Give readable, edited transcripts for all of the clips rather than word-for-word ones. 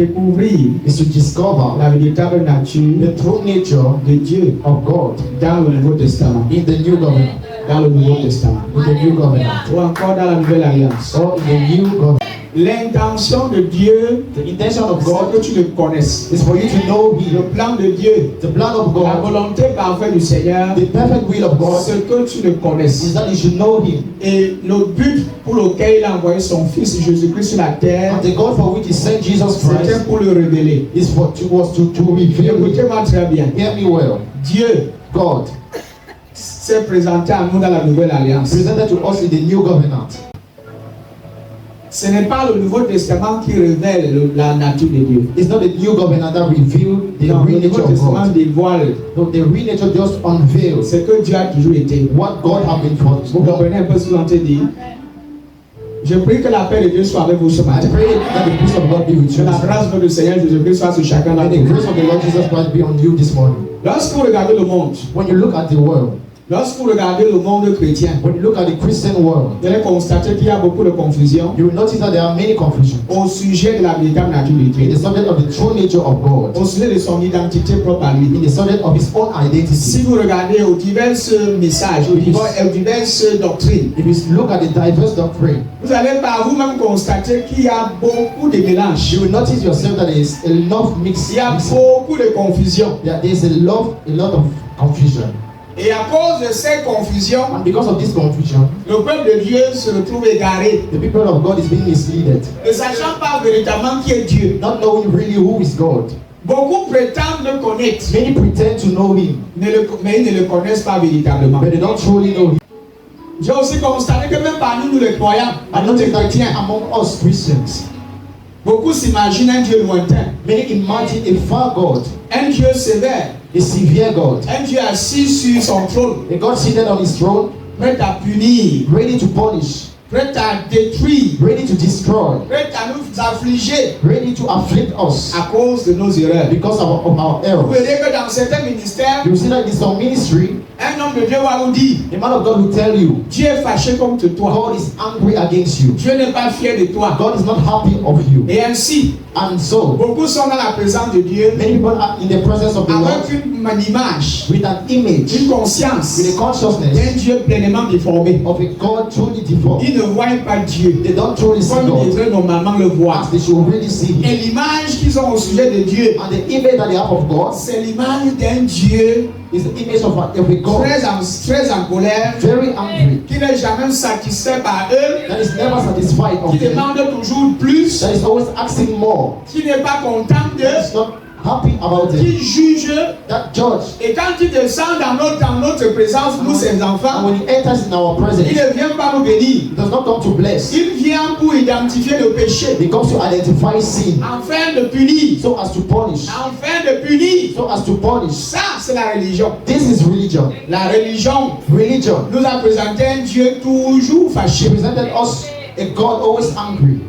découvrir is to discover la véritable nature the true nature de Dieu of God dans le Nouveau Testament. in the New Covenant, Dans le Nouveau Testament. in the New Covenant, Ou encore dans la Nouvelle Alliance. or in the New Covenant. L'intention de Dieu, The intention of c'est God que tu le connaisses. is for you to know Le Him, plan de Dieu, the plan of la God, volonté parfaite du Seigneur, the perfect will of God, c'est que tu le is connaisses. that you should know Him. Et le but pour lequel il a envoyé son Fils Jésus-Christ sur la terre, And the God for which He sent Jesus c'était Christ pour le révéler. was to reveal Him. Écoutez-moi très bien. Hear me well. Dieu God s'est présenté à nous dans la Nouvelle Alliance. presented to us in the New Covenant. Ce n'est pas le Nouveau Testament qui révèle la nature de Dieu. It's not the New Covenant that revealed the Non, le real Nouveau nature of Testament God. dévoile No, the real nature just unveils ce que Dieu a toujours été. what God has been for us. Vous comprenez un peu ce que l'on te dit? Je prie que la paix de Dieu soit avec vous ce I matin. pray that the peace of God be with Que you. la grâce de notre Seigneur Jésus-Christ soit sur chacun And d'entre the nous. grace of the Lord Jesus Christ be on you this morning. Lorsque vous regardez le monde, When you look at the world, lorsque vous regardez le monde chrétien, when you look at the Christian world, vous allez constater qu'il y a beaucoup de confusion you will notice that there are many confusions au sujet de la véritable nature de in Dieu, the subject of the true nature of God, au sujet de son identité propre à lui. in the subject of His own Si identity. vous regardez aux divers messages, aux diverses doctrines, If you look at the diverse doctrine, vous allez par vous-même constater qu'il y a beaucoup de mélanges. you will notice yourself that there is a lot of Il y a mixing. beaucoup de confusion. There is a lot of confusion. Et à cause de ces confusions, And because of this confusion, le peuple de Dieu se retrouve égaré, the people of God is being misled, ne sachant pas véritablement qui est Dieu. not knowing really who is God. Beaucoup prétendent le connaître, Many pretend to know Him, mais ils ne le connaissent pas véritablement. but they don't truly know Him. J'ai aussi constaté que même parmi nous les croyants, I parmi nous les notice that chrétiens, among us Christians, beaucoup s'imaginent un Dieu lointain, many imagine a far God, un Dieu sévère, a severe God, un Dieu assis sur son trône, a God seated on His throne, prêt à punir, ready to punish, prêt à détruire, ready to destroy, prêt à nous affliger ready to afflict us à cause de nos erreurs. because of our Vous errors. verrez que dans certains ministères, You see that in some ministry, un homme de Dieu va vous dire, the man of God will tell you, Dieu est fâché contre toi. God is angry against you. Dieu n'est pas fier de toi. God is not happy of you. Et ainsi, And so, beaucoup sont dans la présence de Dieu many people are in the presence of the Lord avec une image, with an image, une conscience with a consciousness d'un Dieu pleinement déformé. of a God truly deformed. Ils ne voient pas Dieu They don't truly see comme ils God devraient normalement le voir. as they should really see Et Him. l'image qu'ils ont au sujet de Dieu, And the image that they have of God c'est l'image d'un Dieu is the image of a God très en colère, very angry, qui n'est jamais satisfait par eux, that is never satisfied of qui them, demande toujours plus, that is always asking more, qui n'est pas content that d'eux, is not happy about it, qui juge. that judge. Et quand il descend dans notre présence, nous ses And enfants, when He enters in our il presence, ne vient pas nous bénir. He does not come to bless. Il vient pour identifier le péché, He comes to identify sin afin de punir, so as to punish, afin de punir. so as to punish. Ça, c'est la religion. This is religion. La religion Religion. nous a présenté un Dieu toujours She fâché. presented us a God always angry.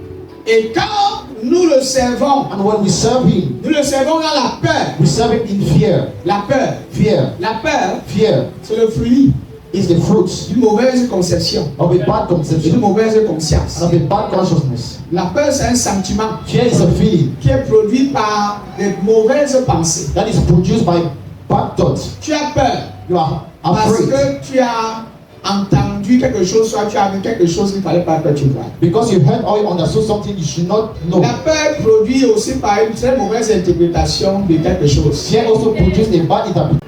Et quand nous le servons, And when we serve Him, nous le servons dans la peur. we serve Him in fear. La peur. Fear. La peur, Fear c'est le fruit is the fruit d'une mauvaise conception, of a bad d'une conception, mauvaise conscience. and of a bad consciousness. La peur, c'est un sentiment Fear is a feeling qui est produit par des mauvaises pensées. that is produced by bad thoughts. Tu as peur You are parce afraid que tu as entendu quelque chose, soit tu as vu quelque chose qu'il ne fallait pas que tu vois. because you heard or you understood something you should not know. La peur produit aussi par une très mauvaise interprétation de quelque chose. Fear also produces a bad interpretation.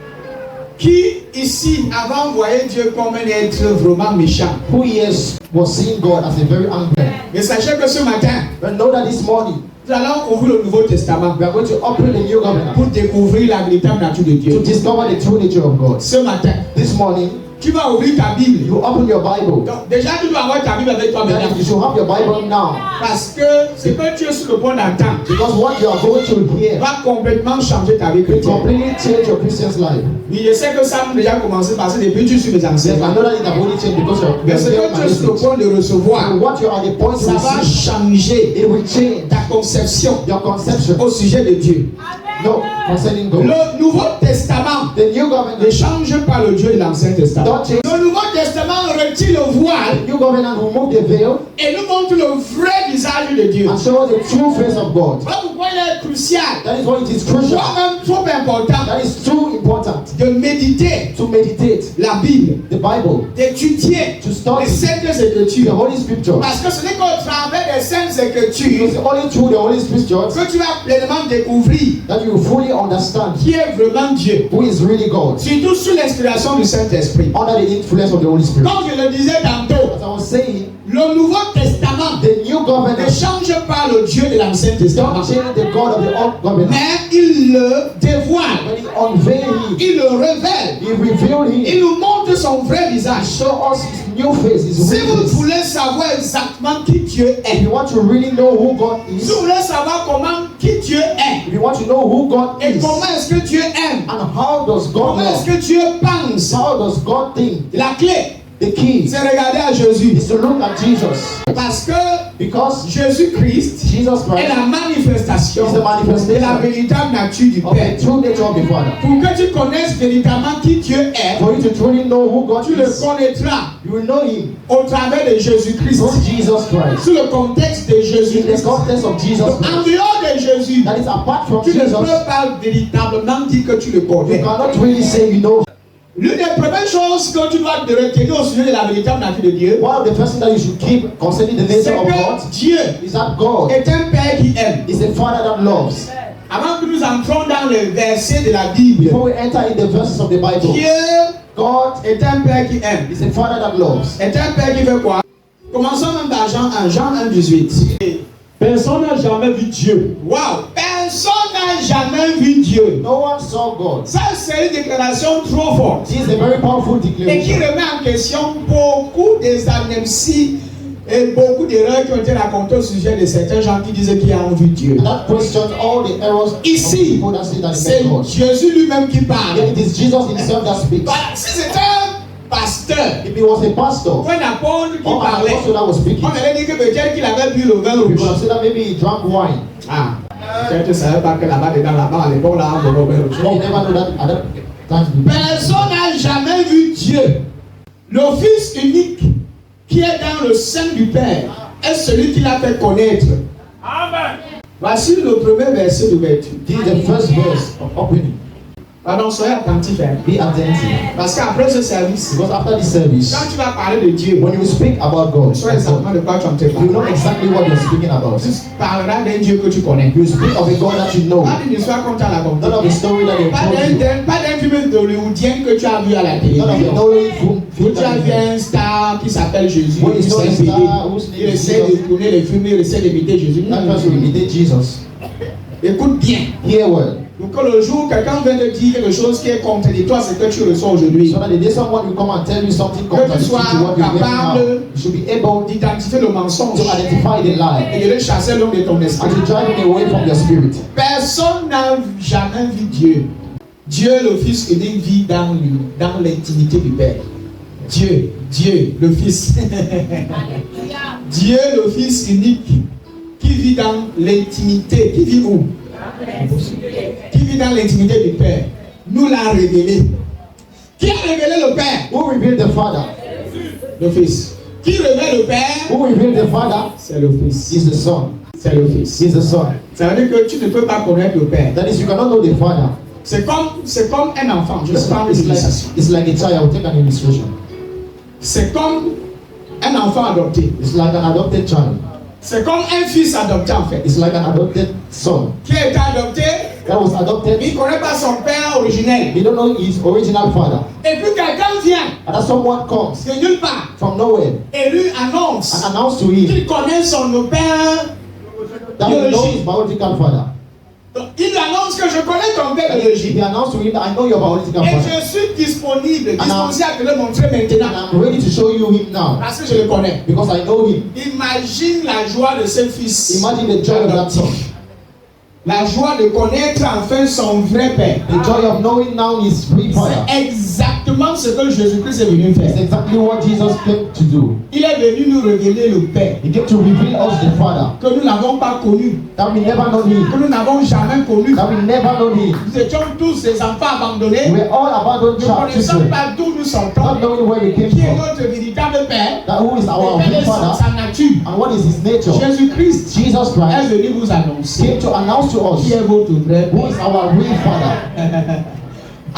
Qui ici avant voyait Dieu comme un être vraiment méchant? Who years was seeing God as a very angry. Mais sachez que ce matin, But know that this morning nous allons ouvrir le Nouveau Testament we are going to open the new covenant pour découvrir la véritable nature de to Dieu. discover the true nature of God. Ce matin, This morning tu vas ouvrir ta Bible. you open your Bible. Donc, déjà, tu dois avoir ta Bible avec toi maintenant. Then you should have your Bible now Parce que ce que tu es sur le point d'entendre because what you are going to hear va complètement changer ta vie will chrétienne. completely change your Christian's life. Oui, je sais que ça a déjà commencé parce que depuis tu suis mes Yes, I enseignements. know that it has only changed because you're Mais ce hearing que my tu es sur le message. point de recevoir, And what you are at the point to ça va receive, changer it will change ta conception your conception. au sujet de Dieu. No, concerning God. Le Nouveau Testament The new ne covenant change pas le Dieu de l'Ancien Testament. don't change. Le Nouveau Testament retire le voile The new covenant will remove the veil et nous montre le vrai visage de Dieu. and show the true face of God. Voilà pourquoi pourquoi il est crucial, That is why it is crucial. même trop important That is too important de méditer to meditate la Bible, the Bible, d'étudier to les study Saintes the Écritures. Holy Scriptures. Parce que ce n'est qu'au travers des Saintes It Écritures is only through the Holy Scriptures que tu vas pleinement découvrir that you fully understand qui est vraiment Dieu. who is really God Surtout sous l'inspiration du Saint-Esprit. under the influence of the Holy Spirit. Comme je le disais tantôt, As I was saying, le Nouveau Testament the new ne covenant change pas le Dieu de l'Ancien Testament, don't change the God of the old covenant. mais il le dévoile, When he unveiled him, il le révèle, he revealed him. il nous montre son vrai visage. Show us his new face, his Si real vous face. voulez savoir exactement qui Dieu If est, you want to really know who God si is, vous voulez savoir comment qui Dieu est, if you want to know who God et is, comment est-ce que Dieu aime, and how does God comment est-ce love, que Dieu pense, how does God think, la clé, the key c'est regarder à Jésus. is to look at Jesus. Parce que Because Jésus-Christ Jesus est Christ la manifestation is the de la manifestation véritable nature du of the Père. true nature of the Father. Pour que tu connaisses véritablement qui Dieu est, For you to truly know who God tu le is, connaîtras you will know him au travers de Jésus-Christ, through Jesus Christ. sous le contexte de In the Jésus-Christ. context of Jesus En Christ. dehors de Jésus, That is apart from tu ne Jesus, peux pas véritablement dire que tu le you connais. cannot really say you know. L'une des premières choses que tu dois te retenir au sujet de la véritable nature de Dieu, One of the first things that you should keep concerning the c'est nature of God que Dieu is that God est un Père qui aime. is a Father that loves. Avant que nous entrons dans le verset de la Bible, Before we enter in the verses of the Bible, Dieu God est un Père qui aime. is a Father that loves. Est un Père qui fait quoi? Commençons même dans Jean 1, 18. Personne n'a jamais vu Dieu. Waouh! Personne n'a jamais vu Dieu. No one saw God. Ça, c'est une déclaration trop forte. This is a very powerful Et qui declaration. remet en question beaucoup des amnésies et beaucoup d'erreurs qui ont été racontées au sujet de certains gens qui disaient qu'ils ont vu Dieu. And that questions all the errors of Ici, people that say that c'est they met God. Jésus lui-même qui parle. It is Jesus himself that speaks. Voilà, si c'était un pasteur If he was a pastor ou un apôtre qui or an parlait, apostle that was speaking, on allait dire que peut-être qu'il avait bu le vin we could rouge. have said that maybe he drank wine. Ah, peut-être tu ne savais pas que là-bas, dedans, là-bas, à l'époque, là, on buvait le vin rouge. You never know that at that time. Personne n'a jamais vu Dieu. Le Fils unique qui est dans le sein du Père est celui qui l'a fait connaître. Amen. Voici le premier verset d'ouverture. This is the first verse of opening. Pardon, soyez attentifs. Hein. Be attentive. Parce qu'après ce service, Because after this service, quand tu vas parler de Dieu, when you speak about God, tu sais exactement de quoi tu en train de you know parler. exactly what you're speaking about. Tu parleras d'un Dieu que tu connais. You speak of a God that you know, Pas d'une histoire qu'on t'a racontée. none of the story that they Pas told you, d'un film hollywoodien que tu as vu à la none of the télévision. knowing Où film tu as that vu you have. un star qui s'appelle Jésus, When you qui saw s'est a payé. star whose name Il is essaie de Jesus, tourner les films, il essaie d'imiter Jésus. that person will imitate Jesus. Écoute bien. Hear well. Donc que le jour où quelqu'un vient te dire quelque chose qui est contradictoire, c'est que tu reçois aujourd'hui. So that the day someone will come and tell you something contradictory to what you're hearing now, you should be able D'identifier le mensonge to identify the lie et de le chasser l'homme de ton esprit. and to drive it away from your spirit. Personne n'a jamais vu Dieu. Dieu, le Fils unique, vit dans l'intimité du Père. Dieu, le Fils. Dieu, le Fils unique, qui vit dans l'intimité. Qui vit où? Qui vit dans l'intimité du Père. Nous l'a révélé. Qui a révélé le Père? Who revealed the Father? Le Fils. Qui révèle le Père? Who revealed the Father? C'est le Fils. Is the Son. C'est le Fils. Is the Son. Ça veut dire que tu ne peux pas connaître le Père. That is, you cannot know the Father. C'est comme un enfant. Je vais prendre une illustration. It's like a child. I will take an illustration. C'est comme un enfant adopté. It's like an adopted child. C'est comme un fils adopté en fait. It's like an adopted son Qui a été adopté, that was adopted. il ne connaît pas son père originel. He don't know his original father. Et puis quelqu'un vient And then someone comes de nulle part from nowhere et lui annonce and announces to him qu'il connaît son père. that he knows his biological father. Donc, il lui annonce que je connais ton père And biologique. he announced to him that I know your biological Et father. je suis disponible, I'm- disposé à te le montrer And maintenant. I'm ready to show you him now Parce que je le connais. because I know him. Imagine la joie de ce fils. Imagine the joy of that son. La joie de connaître enfin son vrai père. The joy of knowing now his real father. C'est exactement ce que Jésus-Christ est venu It's faire. exactly what Jesus came to do. Il est venu nous révéler le Père, He came to reveal us the Father, que nous n'avons pas connu, that we never known Him, que nous n'avons jamais connu. that we never known Him. Nous étions tous des enfants abandonnés. We were all abandoned Nous ne connaissons children, pas d'où nous sortons. not knowing where we came Qui est from, notre véritable Père? that who is our Et quelle real est Father, sa nature? and what is His nature. Jésus-Christ Jesus est Christ venu vous annoncer came to announce to qui us est votre vrai who is Père. our real Father.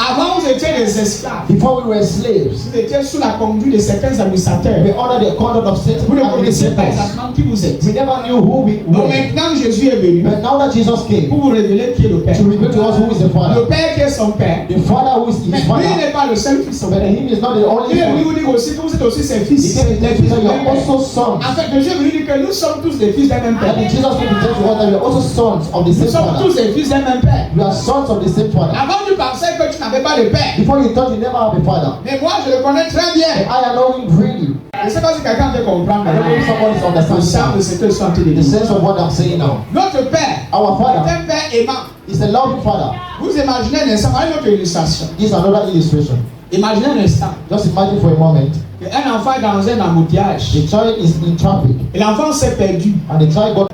Avant, vous étiez des esclaves. Before we were slaves, Vous étiez sous la conduite de certains administrateurs. we under the conduct of certain Vous ne connaissiez pas administrators. exactement qui vous êtes. We never knew who we Donc were. maintenant, Jésus est venu But now that Jesus came pour vous révéler qui est le Père. to reveal to us who is the Le Father, Père qui est son Père. the Father who is Mais His lui Father, n'est pas le seul fils. but Him is not the only Il est venu Son. vous dire aussi que vous êtes aussi ses He fils. came to Les tell fils you du that you même are Père. also sons. En fait, Dieu est venu dire que nous sommes tous des fils d'un même Père. And Jesus came to tell you that we are also sons of the Nous same sommes Father. tous des fils d'un même Père. We are sons of the same Father. Avant, tu pensais que tu n'avais pas de Père. Before you thought you never have a Father. Mais moi, je le connais très And bien. I know Him really. Je ne sais pas si quelqu'un peut comprendre I don't know if someone is le understanding sens de now. ce que je suis en train de The dire. sense of what I'm saying now. Notre Père Our est Father un Père aimant. is a loving Father. Vous imaginez un instant, voyez notre illustration. This is another illustration. Imaginez un instant Just imagine for a moment, qu'un enfant est dans un embouteillage the child is in traffic et l'enfant s'est perdu. and the child got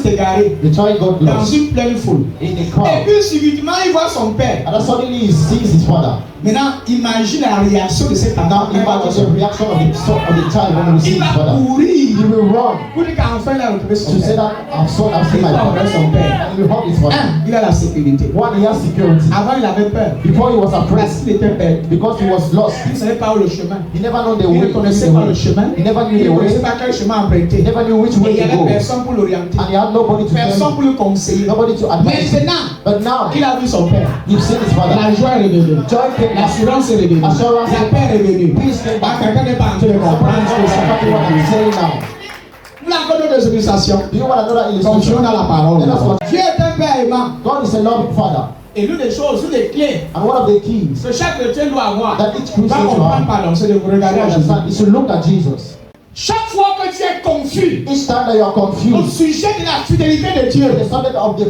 égaré lost dans une pleine foule. in the Et crowd. puis subitement, il voit son père. And then suddenly he sees his father. Maintenant, imagine la réaction de cet enfant. Now imagine the reaction of the child when he sees Il his va father. He courir will run pour dire qu'enfin il a retrouvé son to say père. that I've seen Il my va father. retrouver son père. And he will hug his father. Il a la sécurité. One, he has security. Avant, il avait peur. Before he was afraid Parce qu'il était perdu. because he was lost. Il ne savait pas où le chemin. He never knew the Il way. ne connaissait pas le chemin. He never Il knew ne the connaissait way. pas quel chemin He emprunter. never knew which Et way il n'y to avait go. personne pour l'orienter. And he had nobody to tell Personne him. pour le conseiller. Nobody to advise him. Maintenant, But now, il a vu son père. you've seen his father. La joie est revenue. Joy came back. L'assurance est revenue. Assurance. La paix est revenue. Peace came back. Quelqu'un n'est pas en train de Someone comprendre is ce que not c'est. understanding what I'm saying now. Nous avons d'autres illustrations. Do you want another Continuons illustration? dans la parole. Let us watch. Dieu est un père aimant. God is a loving father. Et l'une des choses, l'une des clés And one of the keys que chaque chrétien doit avoir, that each doit Christian should comprendre, have pardon, c'est de vous regarder à Jésus. is to look at Jesus. Chaque fois que tu es confus Each time that you are au confused, sujet de la fidélité de Dieu, the subject of the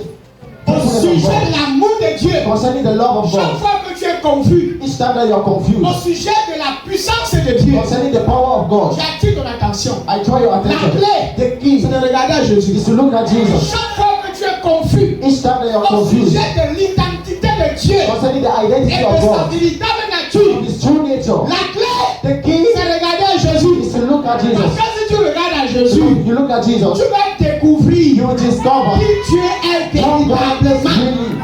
au faithfulness sujet of de l'amour de Dieu, God, concerning the love of chaque God, fois que tu es confus each time that you are au confused, sujet de la puissance de Dieu, concerning the power of God, j'attire ton attention. I draw your attention. The key C'est de regarder à Jésus. is to look at Jesus. Chaque fois que tu es confus Each time that you are au confused, sujet de l'identité de Dieu concerning the et identity de of sa God, véritable nature, His true nature, la clé, the key c'est de regarder à Jésus. is to look at Parce Jesus. que si tu regardes à So Jésus, if you look at tu Jesus, vas découvrir you will discover qui Dieu est how God is véritablement. really.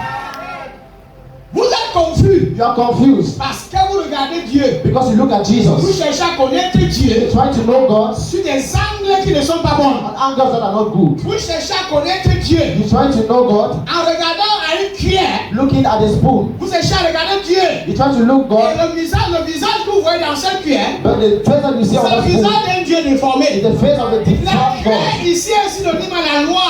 Vous êtes confus You are confused parce que vous regardez Dieu. because you look at Vous Jesus. cherchez à connaître You Dieu try to know God sur des angles qui ne sont pas bons. on angles that are not good. Vous cherchez à connaître Dieu You try to know God en regardant à une cuillère. looking at the spoon. Vous cherchez à regarder Dieu. You try to look Et God, le visage que vous voyez dans cette cuillère, but the face that you see on c'est le the spoon visage d'un Dieu is déformé. the face of the La deformed God. cuillère ici est synonyme à la loi.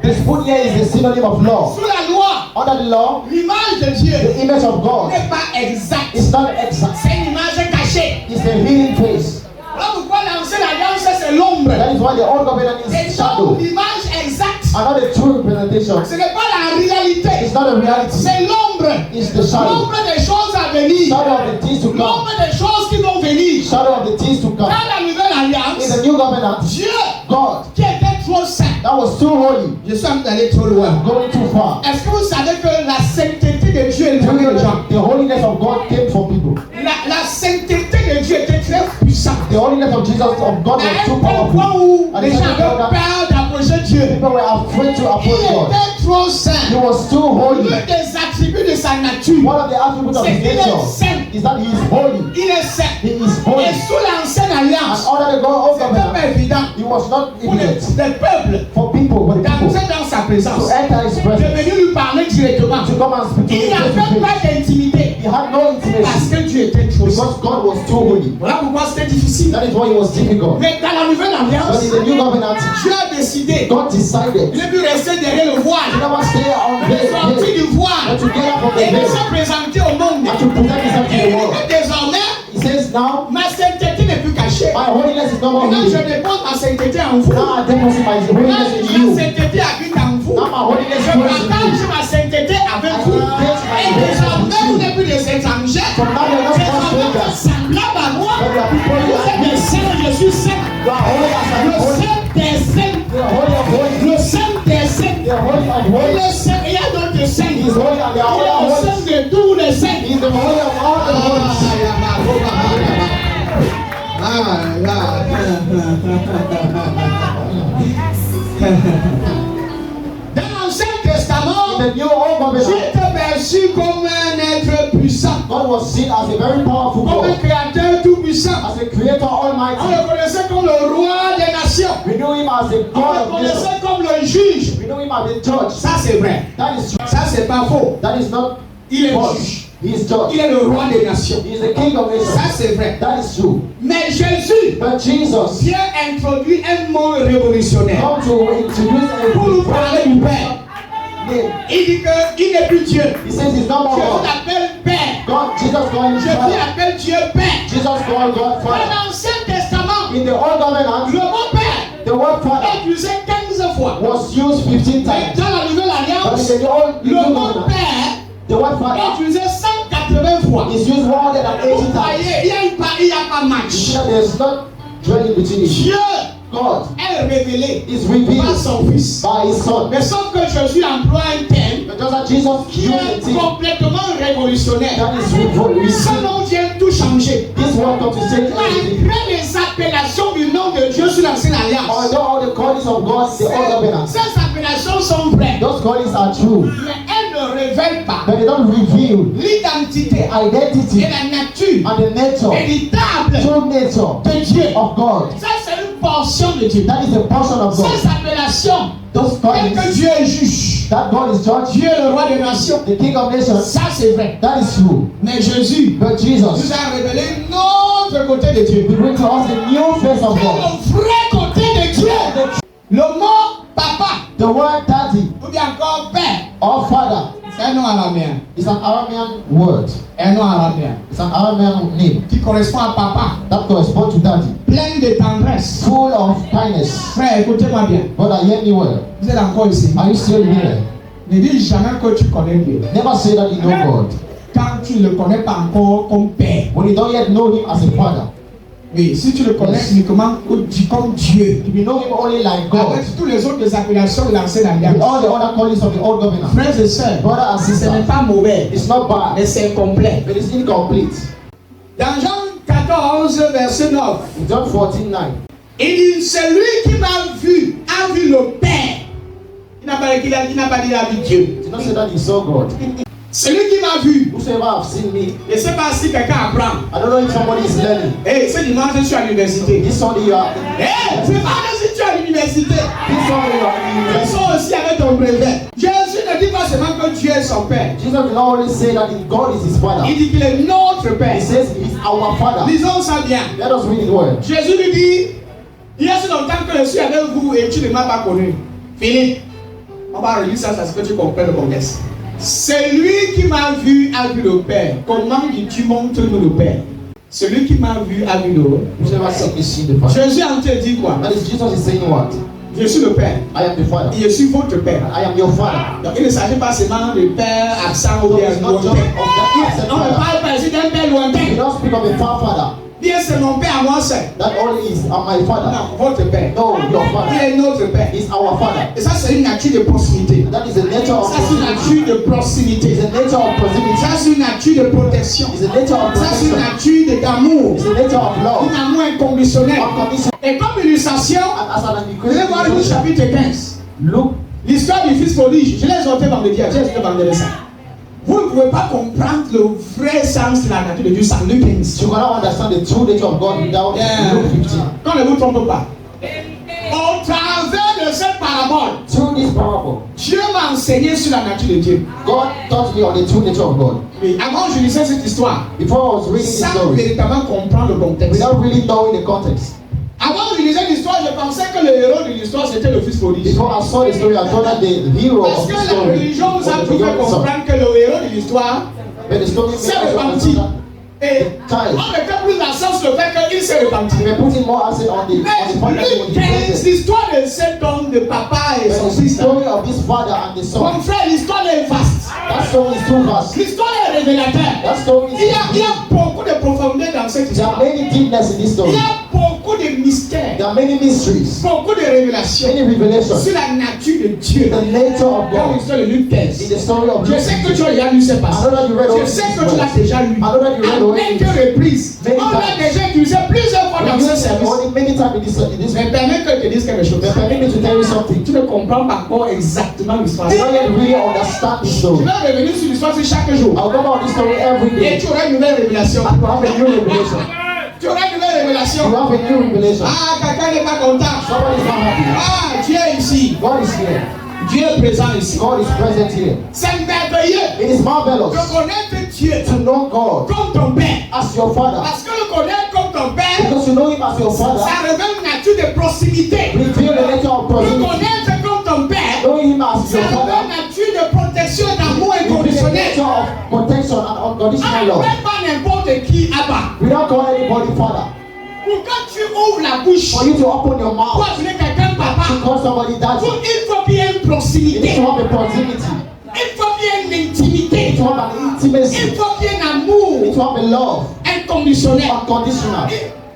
The spoon here is the synonym of law. Sous la loi, Under the law, l'image de Dieu the image of God n'est pas exacte. is not exact. C'est une image cachée. It's a hidden face. Voilà pourquoi l'ancienne alliance c'est l'ombre. That is why the old covenant Et is donc shadow. l'image exacte, And not the true representation. ce n'est pas la réalité. It's not a reality. C'est l'ombre. It's the shadow. L'ombre des choses à venir. Shadow of the things to come. L'ombre des choses qui vont venir. Shadow of the things to Dans come. la nouvelle In alliance, the new covenant, Dieu God, qui était trop saint. that was too holy, Je suis en train d'aller trop loin. going too far. Est-ce que vous savez que la sainteté de Dieu est Do you pour know les gens? that the holiness of God came for people? La sainteté de Dieu était très puissante. The holiness of Jesus, of God, was À too un point powerful. où And les the gens second avaient that peur d'approcher Dieu. people were afraid to Il approach God. était trop saint. He was too holy. L'un des attributs de sa nature, One of the attributes of c'est his qu'il est nature saint. is that he is holy. Il est saint. He is holy. Et sous l'ancienne And alliance, under the old c'était covenant, pas évident it was not pour les evident peuples for people, d'entrer dans sa to présence. enter his De presence, venir lui parler directement. to come and speak to Il him face to n'avait pas face. d'intimité He had no parce intimacy que Dieu était trop saint. because God was too holy. Voilà pourquoi c'était difficile. That is why it was difficult. Mais dans la nouvelle But alliance, in the new covenant, Dieu a décidé God decided de ne plus rester derrière le to voile, never stay on de sortir veil, du voile but to get up from the et de veil se présenter au monde. and to present himself to Et the il dit world. que désormais, He says now, ma sainteté n'est plus cachée. my holiness is no more Maintenant, je hidden. dépose ma sainteté en vous. Now I deposit my Maintenant, holiness in ma you. sainteté habite en vous. Now my holiness Je dwells in you. partage ma sainteté avec vous. Et désormais, vous n'êtes plus des étrangers, From now you're not C'est more strangers. semblable à moi. But there are people Vous like êtes me. des saints, je suis saint. You are holy as I Le am holy. saint des saints. You are holy of holy. Le saint des saints. You are holy of holy. Le saint, il y a d'autres saints. He is holy and they are Il holy est of le holy. saint de tous les saints. He is the holy of all the holy. Dans l'Ancien Testament, In the New Old Covenant, Dieu était perçu comme un être puissant, God was seen as a very powerful comme un God, créateur tout puissant. as a creator On almighty. le connaissait comme le roi des nations. We know him as a On God le of nations. connaissait comme le juge. We know him as a judge. Ça c'est vrai. That is true. Ça c'est pas faux. That is not Il est false. juge. He is judge. Il est le roi des nations. He is the king of Ça nations. c'est vrai. That is true. Mais Jésus, But Jesus Dieu introduit un mot révolutionnaire come to introduce pour nous a parler du Père. name. Il dit qu'il n'est plus Dieu. He says he's not more Jésus God. l'appelle Père. God, Jesus called him Jésus Father. appelle Dieu Père. Jesus called God Father. Dans l'Ancien Testament, In the Old Covenant, le mot Père the word Father est utilisé 15 fois. was used 15 Mais times. dans la Nouvelle But Alliance, in the Old le New mot Covenant, Père the word est Father utilisé 180 fois. is used 180 Vous times. voyez, il n'y a pas You match. see that there's not dwelling between it. Dieu God est révélé is par revealed son Fils. by his Son. Mais sauf que Jésus emploie un terme But just as Jesus qui used est the thing complètement révolutionnaire. that is revealed. Ce nom vient tout changer. This word comes to say everything. Malgré les appellations du nom de Dieu sur l'Ancienne Alliance, Although all the callings of God, the Old Covenant, ces appellations sont vraies, those callings are true, mais elles ne révèlent pas but they don't reveal l'identité identity et la nature and the nature, véritable true nature de Dieu. of God. Ça, c'est une portion de Dieu. That is a portion of God. Ces appellations, Those tel que callings, Dieu est juge, that God is judge, Dieu est le roi des nations, the King of nations, ça c'est vrai. that is true. Mais Jésus But Jesus nous a révélé notre côté de Dieu. will bring to us the new face of C'est God. le vrai côté de Dieu. Le mot papa The word daddy ou bien encore père, or father c'est un nom araméen. is an Aramean word. Un nom araméen It's an Aramean name qui correspond à papa, that corresponds to daddy, plein de tendresse. full of kindness. Frère, écoutez-moi bien. Brother, hear me well. Vous êtes encore ici. Are you still here? Ne dis jamais que tu connais Dieu. Never say that you know God Quand tu ne le connais pas encore comme père. when you don't yet know Him as a father. Oui, si tu le connais uniquement comme Dieu. If you know Him only like God, Avec toutes les autres appellations de l'Ancienne with Alliance. all the other callings of the Old Covenant, Frères et sœurs, brother and ce n'est sister, pas mauvais, it's not bad, mais c'est incomplet. but it's incomplete. Dans Jean 14, verset 9, In John 14:9, il dit, celui qui m'a vu a vu le Père. Il n'a pas dit qu'il n'a pas dit il a vu Dieu. did not say that he saw God. Celui qui m'a vu, Whosoever have seen me, je ne sais pas si quelqu'un apprend. I don't know if somebody is learning. Hey, ce dimanche, je suis à l'université. This Sunday you are. Hey, c'est pas que si tu es à l'université. This Sunday you are in Ils university. sont aussi avec ton brevet. Jésus ne dit pas seulement que Dieu est son Père. Jesus did not only say that God is His Father. Il dit qu'il est notre Père. He says He is our Father. Lisons ça bien. Let us read it well. Jésus lui dit, il y a si longtemps que je suis avec vous et tu ne m'as pas connu. Philippe, on va relire ça, c'est ce que tu comprends le contexte. Celui qui m'a vu a vu le Père. Comment dis-tu montre-nous le Père? Celui qui m'a vu a vu le Whosoever seen me see the Father. Jésus en te dit quoi? That is Jesus is saying what? Je suis le Père. I am the Father. Et je suis votre Père. I am your Father. Donc il ne s'agit pas seulement de Père absent ou So bien it's not just of lointain. that absent On ne Father. parle pas ici d'un Père We lointain. don't speak of a far Father. Bien c'est mon Père à moi seul. That only is my Father. Non, votre Père. No, your Il Father est notre Père. is our Father. Et ça c'est une nature de proximité. That is the nature of Ça c'est une proximity. nature de proximité. It's the nature of proximity. Ça c'est une nature de protection. It's the nature of Ça c'est une protection. nature d'amour. It's the nature of love. Un amour inconditionnel. Unconditional. Et comme illustration, And as an vous allez voir Luc illustration, chapitre 15. look, L'histoire du fils prodigue. Je l'ai exhorté vendredi. J'ai exhorté vendredi ça. Vous ne pouvez pas comprendre le vrai sens de la nature de Dieu sans Luc 15. you cannot understand the true nature of God without Luke 15. Quand ne vous trompe pas. Au travers de cette parabole, Through this parable, Dieu m'a enseigné sur la nature de Dieu. God taught me on the true nature of God. Oui, avant je lisais cette histoire, Before I was reading this sans story, véritablement comprendre le contexte. without really knowing the context. Avant je lisais l'histoire, je pensais que le héros de l'histoire c'était le fils prodigue. Before I saw the story, I thought that the hero Parce of que the la story religion nous a was the tout fait begotten son. comprendre que le héros de l'histoire But the story s'est made us repenti. understand Et Child. on mettait plus l'accent sur le fait qu'il s'est repenti. They were putting more acid on the fact that he was Mais repentant. l'histoire de cet homme, de papa et son But the fils, story of this father and the son, mon frère, l'histoire est vaste. that story is too vast. L'histoire est révélateur. That story Il y is a beaucoup de profondeur dans cette there are histoire. many deepness in this Il story. y a beaucoup de mystères, There are many mysteries, beaucoup de révélations many revelations, sur la nature de Dieu. the nature of Dans God l'histoire de Luc in 15. the story of Je Luke. sais que tu as déjà lu ce I know passage. that you read all Je these sais que tu l'as words. déjà lu. I know that you read À all maintes these. reprises. Many On l'a times. déjà utilisé plusieurs fois We dans use ce them service. only many times in this Mais permets que je te dise quelque chose. But permit me to tell you something. Tu ne comprends pas encore exactement l'histoire. I don't yet really understand the Tu story. vas revenir sur l'histoire chaque jour. I'll go about this story every Et day. tu auras une nouvelle révélation. And you have a new revelation. Tu auras une nouvelle révélation. You have a new revelation. Ah, quelqu'un n'est pas content. Somebody is not happy. Ah, Dieu est ici. God is here. Dieu est présent ici. God is present here. C'est merveilleux It is marvelous de connaître Dieu to know God comme ton Père. as your father. Parce que le connaître comme ton Père, Because you know him as your father, ça révèle une nature de proximité. reveal the nature of Le proximity. connaître comme ton Père, Knowing him as ça your révèle father, une nature de protection, d'amour reveal the inconditionnel. nature of protection and On unconditional ne love. fait pas n'importe qui Abba. We don't call anybody father. Pour quand tu ouvres la bouche, For you to open your pour mouth appeler quelqu'un to papa, call somebody daddy, il faut qu'il y ait une you need proximité. to have a proximity. Il faut qu'il y ait une You intimité. need to have an intimacy. Il faut qu'il y ait un You need amour to have a love, inconditionnel. unconditional.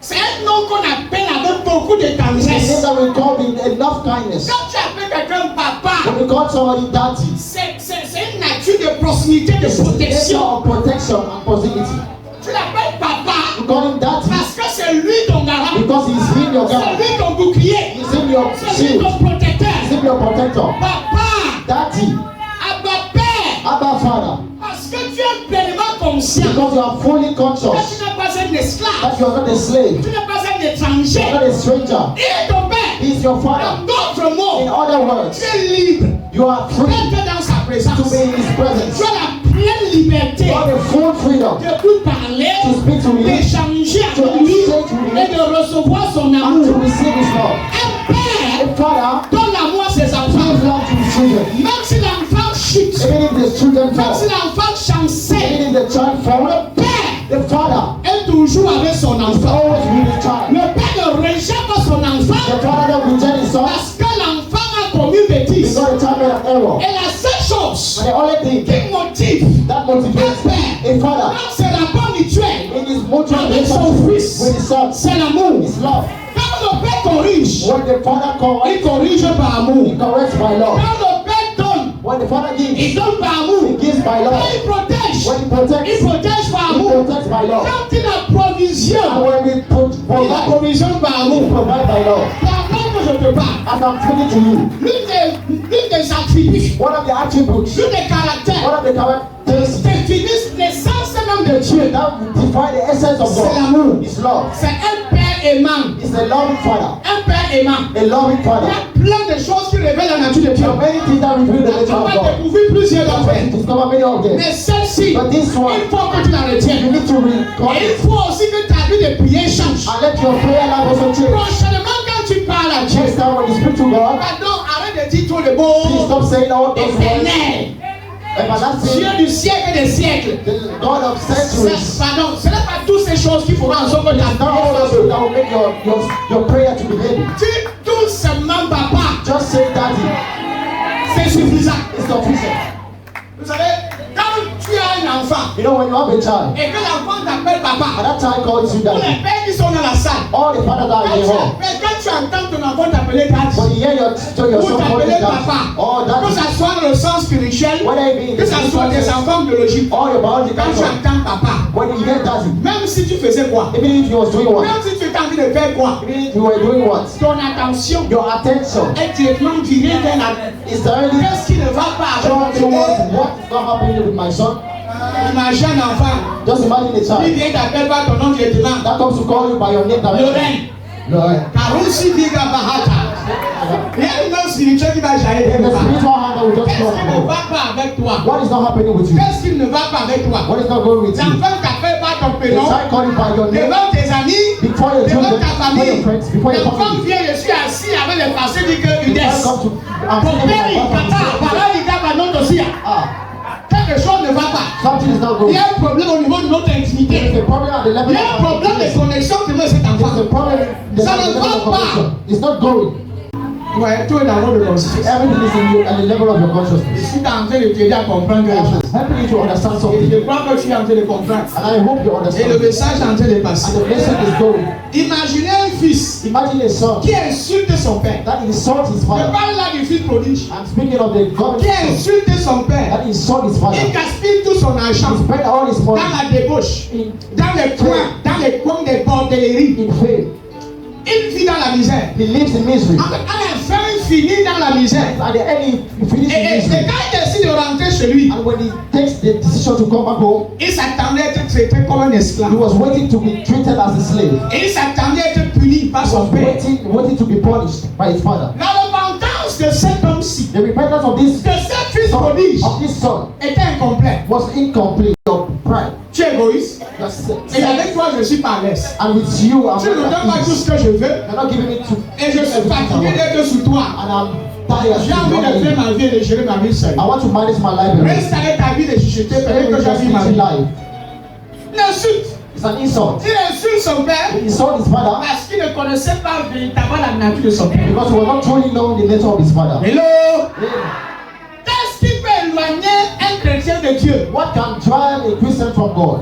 C'est un nom qu'on appelle avec beaucoup de It's a name tendresse. that we call with enough kindness. Quand tu appelles quelqu'un papa, When we call somebody daddy, c'est une nature de proximité, de it's the nature protection. of protection and proximity. Tu l'appelles papa We call him daddy parce que c'est lui ton garant. because he's him your C'est guide. lui ton bouclier. He's him your C'est lui shield. ton protecteur. He's him your protector. Papa, Daddy, Abba Père, Abba Father, parce que tu es pleinement conscient because you are fully que conscious tu n'es pas un esclave, that you are not a slave, tu n'es pas un you are étranger. not a stranger. Il est ton Père. He is your En father. d'autres In mots, other words, tu es libre you are free d'être dans sa to présence. be in his Tu presence. as la pleine liberté You have a full freedom de tout parler, to speak to him d'échanger to avec lui exchange with him, et de recevoir son and to amour. receive his love. Un père A father donne l'amour à ses gives enfants. love to his children. Même si l'enfant chute, Even if the children même si fall, l'enfant chancelle, even if the child fall, le père the father est toujours avec son is enfant. always with the child. Le père ne rejette pas son enfant The father that rejects his son parce que l'enfant a commis une bêtise. because the child made an error. Et la seule chose But the only thing qui motive that motivates a father dans ses rapports mutuels in his mutual avec son relationship fils, with his son c'est l'amour. is love. Quand le père corrige, When the father il corrects, corrige par amour. he corrects by love. Quand le père donne, When the father il gives, donne par he amour. gives by Quand love. il protège, When he protects, il protège par he amour. protects by love. Quand il a provision, And when we il a provide, provision par he amour. provide by love. Pendant que je te parle, As I'm speaking to you, l'une des attributs, one of the attributes, l'une des caractères, one of the characteristics définissent l'essence même de Dieu. that define the essence of C'est God l'amour. is love. C'est un père aimant. It's a loving father. Un père aimant. A loving Il y father. a plein de choses qui révèlent la nature de Dieu. There are many things that reveal the nature On of va God. découvrir plusieurs d'entre We elles. discover many of them. Mais celle-ci, But this one, il faut que tu la you retiennes. need to record Et it. il faut aussi que ta vie de prière change. And let your prayer life also change. Prochainement, quand tu parles à Dieu, Next time when you speak to God, pardon, arrête de dire trop de please mots. stop saying all those words. Éternel, Everlasting, Dieu du siècle des siècles. the God of centuries. Pardon, ce n'est pas toutes ces choses qui feront en sorte que ta It's not all prière of soit you that will make your prayer to be heavy. Dis tout simplement papa, Just say daddy. c'est suffisant. It's sufficient. Vous savez, quand tu as un enfant You know, when you have a child, et que l'enfant t'appelle and papa, that child calls you tous les daddy, pères qui sont dans la salle, all the fathers are in the home. quand tu entends ton enfant t'appeler When daddy, you hear your ou son calling t'appeler daddy, papa, or que daddy, ça soit dans le sens spirituel, whether it be in que the ça soit des spiritual sense, enfants biologiques, or your biological quand tu son, entends papa, when you hear daddy, même si tu faisais quoi, even if you was doing what, même si tu étais en train de faire quoi, even if you were doing what, ton attention your attention est directement virée vers la... is directly Qu'est-ce qui ne va pas avec drawn mon towards bébé? what is not happening with my son. Imagine un enfant, Just imagine a il child vient t'appeler par ton nom directement. that comes to call you by your name directly. Lorraine, Lord. Karusi Diga Bahata. Il y a une main spirituelle qui va jaillir de And the toi. spiritual hand that will just Qu'est-ce come qui ne from you. va pas avec toi? What is not happening with you? Qu'est-ce qui ne va pas avec toi? What is not going with you? L'enfant t'appelle par ton The prénom, child calling by your name devant tes amis, before your devant children, ta before famille. your friends, before your L'enfant family. vient, je suis assis avec les passés dit que The Udes. child comes to Ton père, il and kata, parole, il kata, non, aussi. Quelque chose ne va pas. something is not Il going. y a un problème au niveau de notre There is intimité. a problem at the level Il y a un of problème de our connexion que met cet enfant. problem the Ça ne level va of pas. conviction. It's not going. Ouais, tout est dans l'ordre de conscience. Everything is in you at the level of your consciousness. Je suis en train de t'aider à comprendre quelque chose. Helping you to understand Et something. je crois que tu es en train de comprendre. And I hope you Et understand. le message est en train de passer. And the message is going. Imaginez un fils Imagine a son qui insulte son père. that insults his Je father. parle là du fils prodige. I'm speaking of the Qui government son insulte son père. that insults his father. Il gaspille tout son argent He spent all his dans money la débauche, in dans les coins des bordelleries. in fame. Il vit dans la misère. He lives in misery. À la fin, il finit dans la misère. At the end, he finishes in Et misery. quand il décide de rentrer chez lui, And when he takes the decision to come back home, il s'attendait à être traité comme un he esclave. was waiting to be treated as a slave. Et il s'attendait à être puni par He son was père. waiting to be punished by his father. La repentance de cet homme-ci, The repentance of this de ce fils prodige, son était incomplète. was incomplete. Your pride. Tu es égoïste. Et avec toi, je suis pas à l'aise. And with you, I'm Tu ne me donnes pas tout ce que je veux. You're not giving me to Et je suis fatigué d'être sous toi. and I'm tired. J'ai envie de faire ma vie et de gérer ma vie seule. I want to manage my life alone. Reste avec ta vie de chuchoter, peut-être que j'ai vu ma vie. life. L'insulte. It's an insult. Il insulte son père He insulted his father parce qu'il ne connaissait pas véritablement la nature de son père. because he was not truly knowing the nature of his father. Hello. Yeah. Qu'est-ce qui peut éloigner un chrétien de Dieu? What can drive a Christian from God?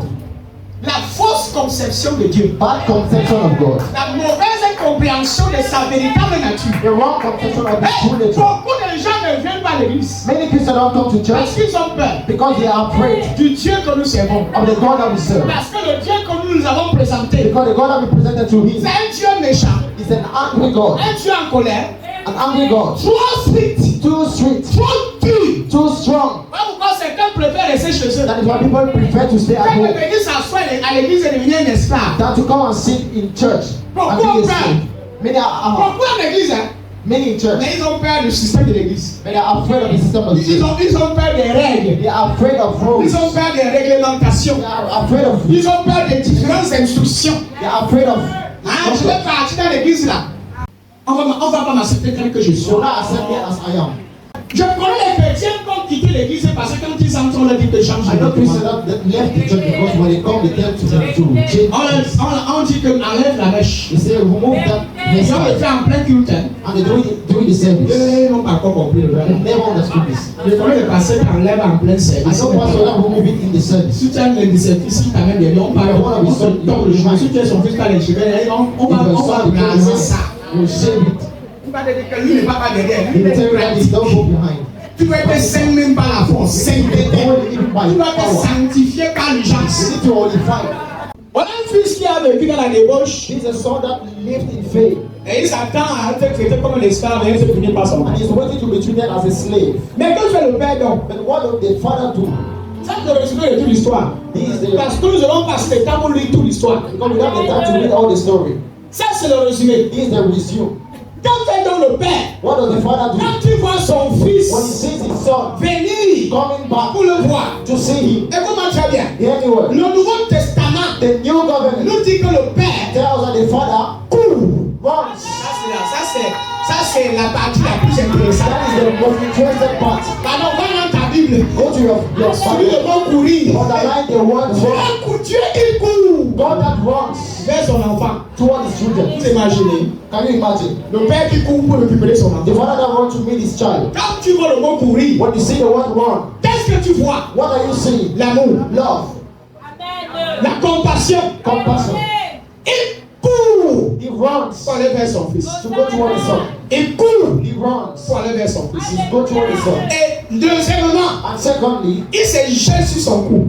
La fausse conception de Dieu. Bad conception of God. La mauvaise compréhension de sa véritable nature. The wrong conception of the true Et nature. beaucoup de gens ne viennent pas à l'église Many Christians don't come to parce church qu'ils ont peur because they are afraid du Dieu que nous servons. of the God that we serve. Parce que le Dieu que nous avons présenté, Because the God that we presented to him c'est un Dieu méchant, is an angry God. un Dieu en colère, An angry God. trop strict, Too sweet. trop dur. Too strong. Voilà pourquoi certains préfèrent rester chez eux. That is why people prefer to stay at Quand home venir s'asseoir à l'église et devenir un esclave. than to come and sit in church and be a slave. Many are Pourquoi en église, hein? many in church. Mais ils ont peur du système de l'église. They are afraid of the system of the church. Ils ont peur des règles. They are afraid of rules. Ils ont peur des réglementations. They are afraid of. Ils ont peur des différentes instructions. They are afraid of. Ah, je vais partir dans l'église là. On va pas m'accepter tel que je suis. You will not accept me as I am. Je connais les chrétiens qui ont quitté l'église parce que quand ils entrent, on leur dit de changer. I know Christians that left the church because when they come, they tell to them to change. On dit que enlève la mèche. They say remove that Ils ont le hairstyle, fait en plein culte. Hein. and they do it during the service. Ils n'ont pas encore compris le They vrai. never understood this. Je connais les pasteurs qui enlèvent en plein I service. know pastors that remove it in the service. Si tu as les services, si tu amènes des noms, on parle de si tu es son fils, tu as les cheveux, on va blaser ça. You shave it. On va te dire que lui n'est pas derrière. You Lui tell n'est me that pas it don't go behind. Tu dois être saint même par la force. Saint. Only even by Tu dois être power. sanctifié par You l'urgence. need to qualify. Voilà un fils qui a vécu dans la débauche. He's a son that lived in faith Et il s'attend à être traité comme un esclave et il se finit par son and mari. he's waiting to be treated as a slave. Mais que fait le père donc? But what does the father do? Ça, c'est le résumé de toute l'histoire. This is the Parce que nous n'avons pas ce temps pour lire toute l'histoire. because we don't have the time to read all the story. Ça, c'est le résumé. This is the resume. Que fait donc le père? What does the father do? Quand il voit son When he fils sees his son venir coming back pour le voir, to see him, écoute-moi très bien. hear me well. Le Nouveau Testament The new government nous dit que le père tells that the father runs. Ça, c'est la partie la plus intéressante. That is the most interesting part. Pardon, va dans ta Bible. Go to your Celui le Bible. mot courir. Underline the word run. Dieu, il court God that runs vers son enfant. toward his children. Vous imaginez Can you imagine? le père qui court pour récupérer son The enfant. father that runs to meet his child. Quand tu vois le mot courir, When you see the word run, qu'est-ce que tu vois? what are you seeing? L'amour, Love, la compassion. compassion. Il court He runs pour aller vers son fils. to go toward his son. Il court He runs pour aller vers son fils. to go toward his son. Et deuxièmement, And secondly, il se jette sur son cou.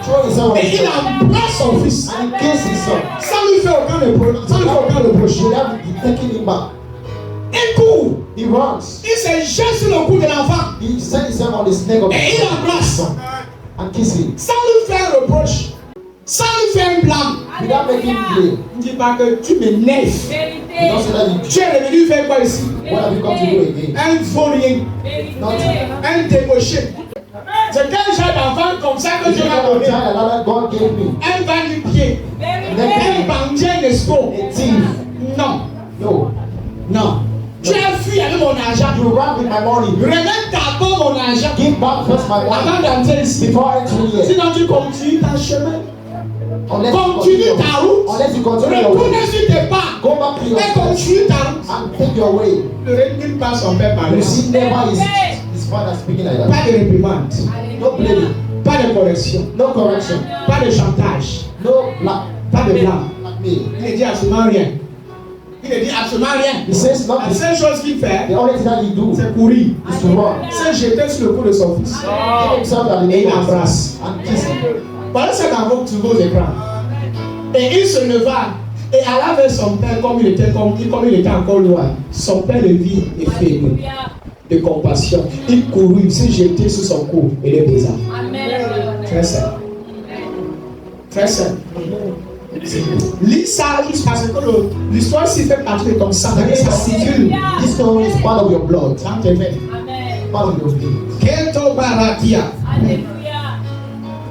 throw his son on Et his il son. embrasse son fils. And he kisses his son. Sans lui faire aucun reproche. Sans lui faire aucun reproche. Without taking him back. Il court. He runs. Il se jette sur le cou de l'enfant. He set himself on his neck of Et il embrasse. and kiss him. Sans lui faire un reproche. Sans lui faire un blâme. Without making him blame. Ne dis pas que tu m'énerves. He don't say that you Tu es revenu faire quoi ici? what have you come to do again? Un vaurien. Nothing. Un débauché. C'est quel genre d'enfant comme ça que This is Dieu the m'a kind of donné? child that God gave me. Un va-nu-pied. Un bandit, un escroc. A thief. Non. No. Non. Tu as fui avec mon argent. You run with my money. Remets d'abord mon argent Give back first my money avant d'entrer ici. before entering here. Sinon tu continues ton chemin. Unless you Continue ta route. Unless you continue your way. Retourne walk in your Et comme steps tu t'en and take your way, ne réprime pas son père par you là. see never his father speaking like that. Pas de réprimande, No blaming, pas de correction, no correction, pas de chantage, no pas de blâme. blackmail. Il ne dit absolument rien. Il ne dit absolument rien. He says La nothing. seule chose qu'il fait, The only thing that he do c'est courir. is to run. C'est jeter sur le cou de son fils. Give himself at the Et il name of embrasse. and kiss him. Voilà ça dans vos écrans. Et il se leva et alla vers son père comme il était encore loin. Son père le vit et faible de compassion. Il courut, il s'est jeté sur son cou et le baisa. Très simple. Très simple. Lis ça, lis parce que l'histoire s'y fait partie de ton sang. Ça circule This story is part of your blood, dans tes veines. part of your veins. Keto baratia.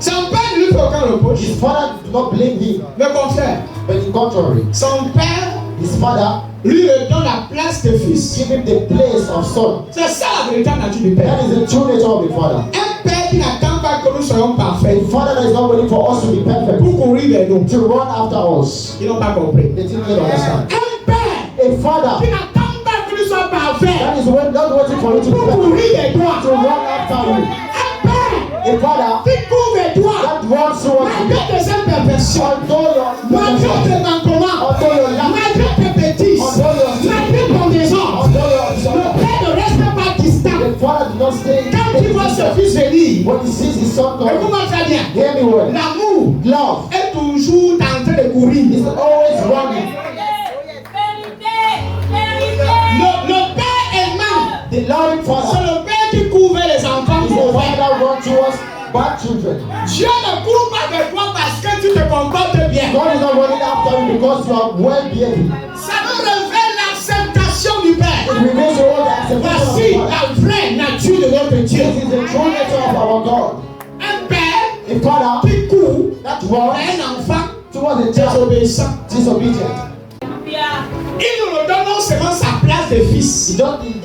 Son père ne lui fait aucun reproche. His father did not blame him, Le contraire, but in contrary, son père his father lui redonne la place de fils. gave him the place of son. C'est ça la véritable nature du père. That is the true nature of the father. Un père qui n'attend pas que nous soyons parfaits A father that is not waiting for us to be perfect, pour courir vers nous. to run after us. Ils n'ont pas compris. They didn't yet understand. Un père A father qui n'attend pas que nous soyons parfaits that is not waiting for you to be pour perfect, courir vers toi. to run after you. Un père A father qui court vers toi that runs towards you. malgré tes imperfections, Although malgré tes manquements, although your lack, malgré tes bêtises, malgré ton désordre. Le père ne reste pas distant. the father did not stay. Quand tu vois ce fils venir, When he sees his son coming, écoute-moi très bien. hear me well. L'amour Love est toujours en train de courir. is always running. Le père aimant, The loving c'est father le père qui couvre les enfants is the pour father faire. that runs towards bad children. Dieu ne court pas de toi parce que tu te comportes bien. God is not running after you because you are well behaving. Ça nous révèle l'acceptation du It Père. reveals all the acceptation of Voici the father. la vraie nature de notre Dieu. This is the true nature of our God. Un père A father qui court that pour runs un enfant towards a child désobéissant. disobedient. Il nous redonne non seulement sa place de fils. You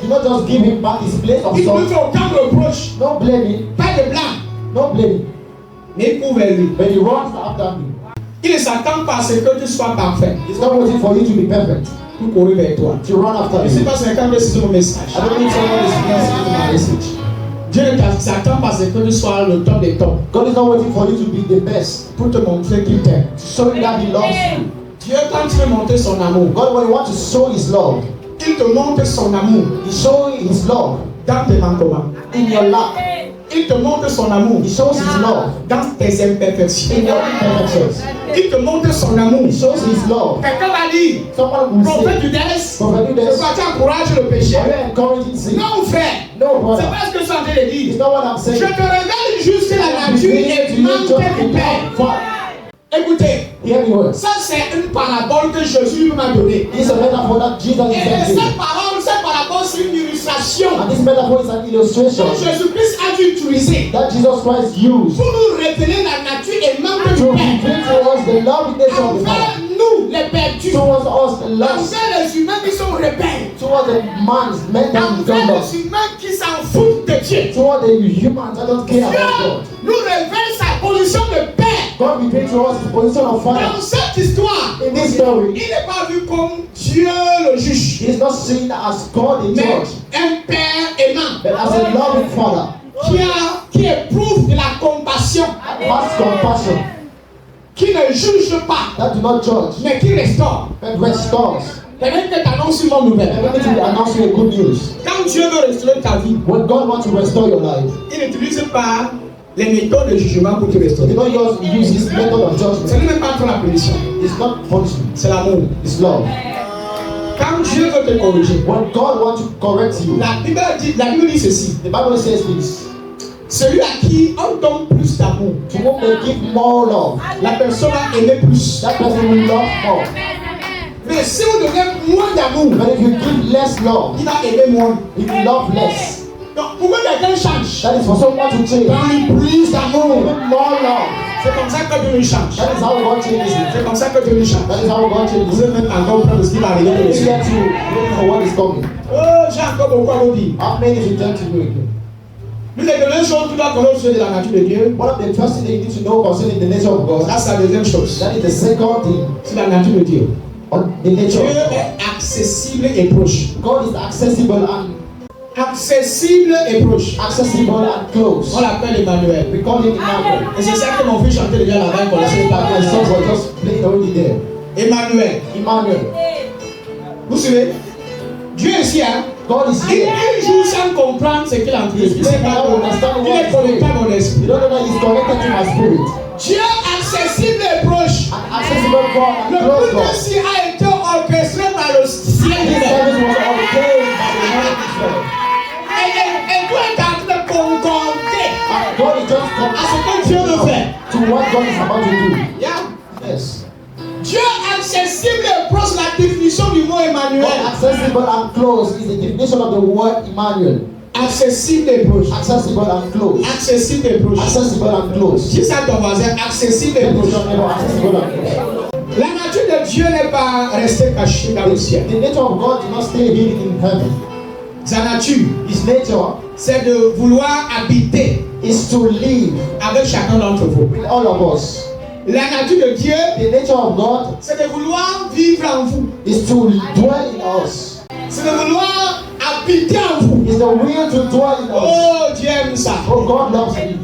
don't just give him back his place of Il ne nous son. fait aucun reproche, No blaming, pas de blâme, no blaming. mais il court vers lui. But he runs after me. Il ne s'attend pas à ce que tu sois parfait He's not waiting for you to be perfect, pour courir vers toi. to run after Je ne sais you. pas si quelqu'un veut citer mon message. I don't think someone is listening to my message. Dieu ne s'attend pas à ce que tu sois le top des tops God is not waiting for you to be the best, pour te montrer qu'il t'aime. to show you that he loves you. Dieu, quand il veut montrer son amour, God, when he wants to show his love, il te montre son amour he shows his love dans tes manquements. in your lack. Il te montre son amour He shows his love dans tes imperfections. in your imperfections. Il te montre son amour. He shows his love. Quelqu'un va dire, Someone will prophète say, du déesse, Prophet c'est Judas, quoi tu encourages le péché? are you encouraging sin? Non, frère. No, C'est brother. pas ce que je suis en train de It's dire. not what I'm Je saying. te révèle juste la nature aimante du Père. Écoutez, Hear me well. ça c'est une parabole que Jésus m'a donnée. This is a metaphor that Jesus Et is cette parabole, c'est une illustration and this metaphor is an illustration que Jésus-Christ a dû utiliser that Jesus Christ used pour nous révéler la nature aimante to du Père. reveal to us the loving nature of the Father. Envers nous, les perdus. Towards us, the love. Envers les humains qui sont rebelles. Towards the man's men that don't Envers love. les humains qui s'en foutent de Dieu. Towards the humans that don't care about Dieu God. nous révèle sa position de Père. God revealed to us his position of Father. Dans cette histoire, In this story, il n'est pas vu comme Dieu le juge, he is not seen as God the mais judge, un Père aimant but as a loving Father qui éprouve de la compassion, that has compassion, qui ne juge pas, that do not judge, mais qui restaure. but restores. Permettez que t'annonce une bonne nouvelle. And let me to announce you a good news. Quand Dieu veut restaurer ta vie, When God wants to restore your life, il n'utilise pas les méthodes de jugement pour te restaurer. He don't just use his method of Ce judgment. n'est même pas trop la punition, It's not punishment, c'est l'amour. it's love. Quand Dieu veut te corriger, When God wants to correct you, la Bible dit ceci. the Bible says this: Celui à qui on donne plus d'amour, to whom they give more love, la personne va aimer plus. that person will love more. Mais si vous donnez moins d'amour, But if you give less love, il va aimer moins. he will love less. Donc, pourquoi quelqu'un change? That is for someone to change. Donne plus d'amour. Even more love. C'est comme ça que Dieu nous change. That is how God changes it. C'est comme ça que Dieu nous change. That is how God changes Vous it. êtes même encore prêts de ce qui va arriver de You suite. get to look for what is coming. Oh, j'ai encore beaucoup à vous dire. How many to tell to you again? L'une des premières choses que tu dois connaître de la nature de Dieu, One of the first things that you need to know concerning the nature of God, ça c'est la deuxième chose. that is the second thing, C'est la nature de Dieu. on the nature Dieu of God. est accessible et proche. God is accessible and Accessible et close. On l'appelle Emmanuel. We call it Emmanuel. Et c'est ça que mon fils chantait déjà là-bas, il connaissait pas. The songs were just playing already there. Emmanuel. Emmanuel. Vous savez, Dieu est ici, hein? God is Il here. joue sans comprendre ce qu'il a entendu. Il est connecté à mon esprit. You don't know that he's connected to my spirit. Dieu accessible et proche. An accessible God and Le close culte God. ici a été orchestré par le ciel This lui-même. service was ordained by the Lord Israel. Et tout est en train de concorder And God is just à ce que Dieu veut faire. to what God is about to do. Yeah. Yes. Dieu accessible et proche, la définition du mot Emmanuel. God accessible and close is the definition of the word Emmanuel. Accessible et proche. Accessible and close. Accessible et proche. Accessible and close. Dis ça à ton voisin, accessible et That is proche. your neighbor, accessible and close. La nature de Dieu n'est pas restée cachée dans le ciel. The nature of God did not stay hidden in heaven. Sa nature, His nature c'est de vouloir habiter is to live avec chacun d'entre vous. with all of us. La nature de Dieu, The nature of God c'est de vouloir vivre en vous. is to dwell in us. C'est de vouloir habiter en vous. Is the will to dwell in us. Oh, Dieu aime ça. Oh, God loves it.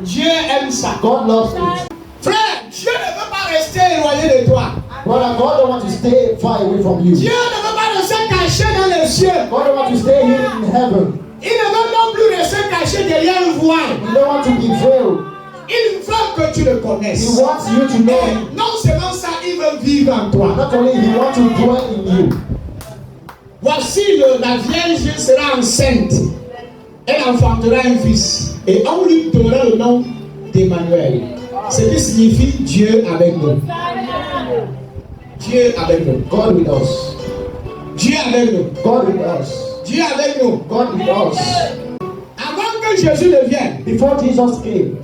Dieu aime ça. God loves it. Frère, Dieu ne veut pas rester éloigné de toi. Brother, God don't want to stay far away from you. Dieu ne veut pas rester caché dans les cieux. God don't want to stay hidden in heaven. Il ne veut non plus rester caché derrière une voile. He don't want to be veiled. Il veut que tu le He connaisses. wants you to know Him. Non seulement ça, il veut vivre en toi. Not only He wants to dwell in you. Voici la Vierge sera enceinte. Elle enfantera un fils. Et on lui donnera le nom d'Emmanuel. Ce qui signifie Dieu avec nous. Dieu avec nous. God with us. Dieu avec nous. God with us. Dieu avec nous. God with us. Avant que Jésus ne vienne, Before Jesus came,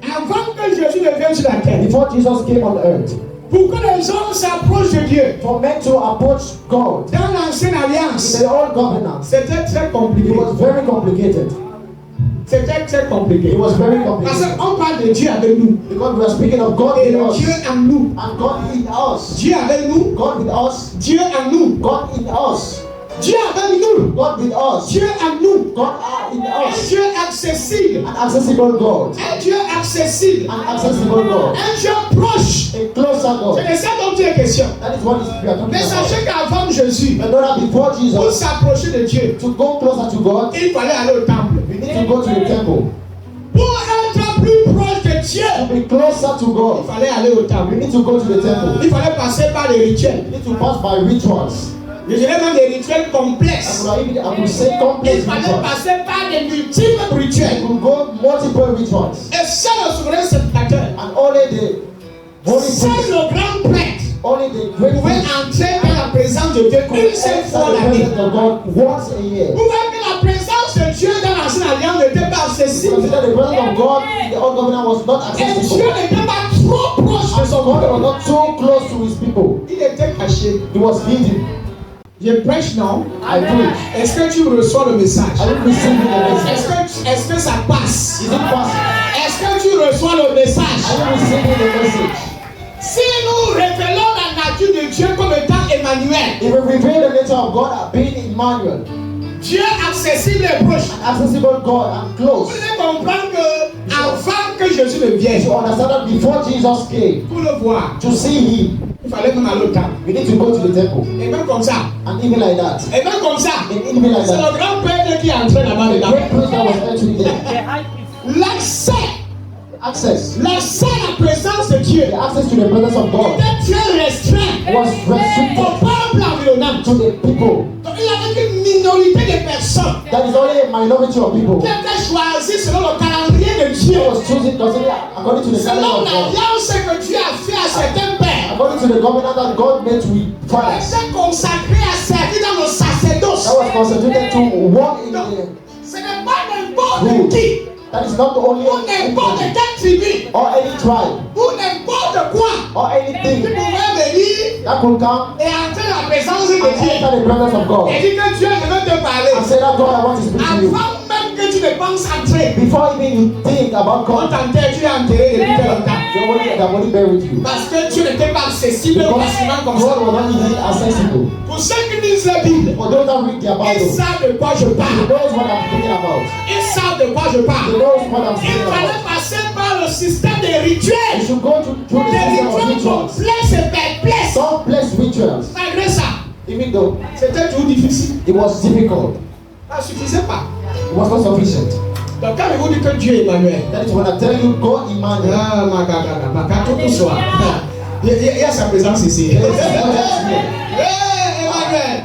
avant que Jésus ne vienne sur la terre, before Jesus came on earth, pour que les hommes s'approchent de Dieu, for men to approach God dans l'ancienne in alliance, the old covenant, c'était très it compliqué. was very complicated. C'était très compliqué. It was very Parce complicated. qu'on parle de Dieu avec nous. Because we are speaking of God Et in us. Dieu en nous. And God in us. Dieu avec nous. God with us. Dieu en nous. God in us. Dieu avec nous. God with us. Dieu en nous. God in Un us. Dieu accessible. An accessible God. Un Dieu accessible. An accessible God. Un Dieu proche. A closer God. C'est de ça dont il est question. That is what we are talking Mais about. sachez qu'avant Jésus, But know that before pour Jesus, s'approcher de Dieu, to go closer to God, il fallait aller au temple. we need to go to the temple. Pour être plus proche de Dieu, To be closer to il God, fallait aller au we temple. need to go to the temple. Il fallait passer par les rituels. We need to pass by rituals. Je dirais même des rituels I complexes. could say Il complex fallait rituals. passer par des multiples We rituels. could go multiple rituals. Et seul le souverain sacrificateur, And only the holy seul priest, le grand prêtre, only the great pouvait priest entrer dans la présence de Dieu une seule fois enter the l'année. presence of God once a year. Vous voyez que la présence de Dieu dans l'ancienne alliance n'était pas accessible. Consider the presence of God in the old covenant was not Et Dieu accessible. n'était pas trop proche de And son God was peuple. not so close to his people. Il était caché. He was hidden. Je prêche, non? I preach. Est-ce que tu reçois le message? I didn't receive the message. Est-ce que ça passe? Is it possible? Est-ce que tu reçois le I message? didn't receive the message. Si nous révélons la nature de Dieu comme étant Emmanuel, If we reveal the nature of God as being Emmanuel, Dieu accessible et proche, an accessible God and vous close, devez comprendre que avant que Jésus ne vienne, you understand that before Jesus came, pour le voir, to see him, il fallait même aller au temple. we need to go to the temple. Et même comme ça, And even like that, et même comme ça, and even like c'est that, le grand prêtre qui est entré là-bas the dedans. great priest that was entering there, L'accès access, à la présence de Dieu the access to the presence of God était très restreint was restricted au peuple environnant. to the people. Donc il y avait une minorité de personnes That is only a minority of people qui étaient choisies selon le calendrier de Dieu, that was chosen according to the calendar selon of God, l'alliance que Dieu a fait à certains pères. according to the covenant that God made with Ils fathers. étaient consacrés à servir dans le sacerdoce. That was concentrated to walk in the Ce n'est pas n'importe qui, that is not only ou n'importe quelle tribu, or any tribe ou n'importe quoi or qui anything pouvait venir that could come et entrer dans la présence de and Dieu. enter the presence of God Et dit que Dieu ne veut te parler. and say that God, I want to speak to you. Avant même que tu ne penses entrer, Before even you think about quand God, t'enterres, tu es enterré depuis très longtemps. the body buried you. Parce que tu n'étais pas accessible facilement comme ça. God was not easily accessible. Pour ceux qui lisent la Bible, For those that read their ils Bible, savent de quoi je they parle. know what I'm thinking about. Ils savent de quoi je They parle. know what I'm Il thinking fallait about. passer par le système des You rituels. should go through the Des system of rituels rituals. complexes et perplexes. Complex rituals. Malgré ça, Even though c'était toujours difficile. it was difficult, Ça ne suffisait pas. it was not sufficient. Donc quand je vous dis que Dieu est Emmanuel, That is when I tell you, God Emmanuel. ah, tout pour soi. Il y a sa présence ici. Emmanuel.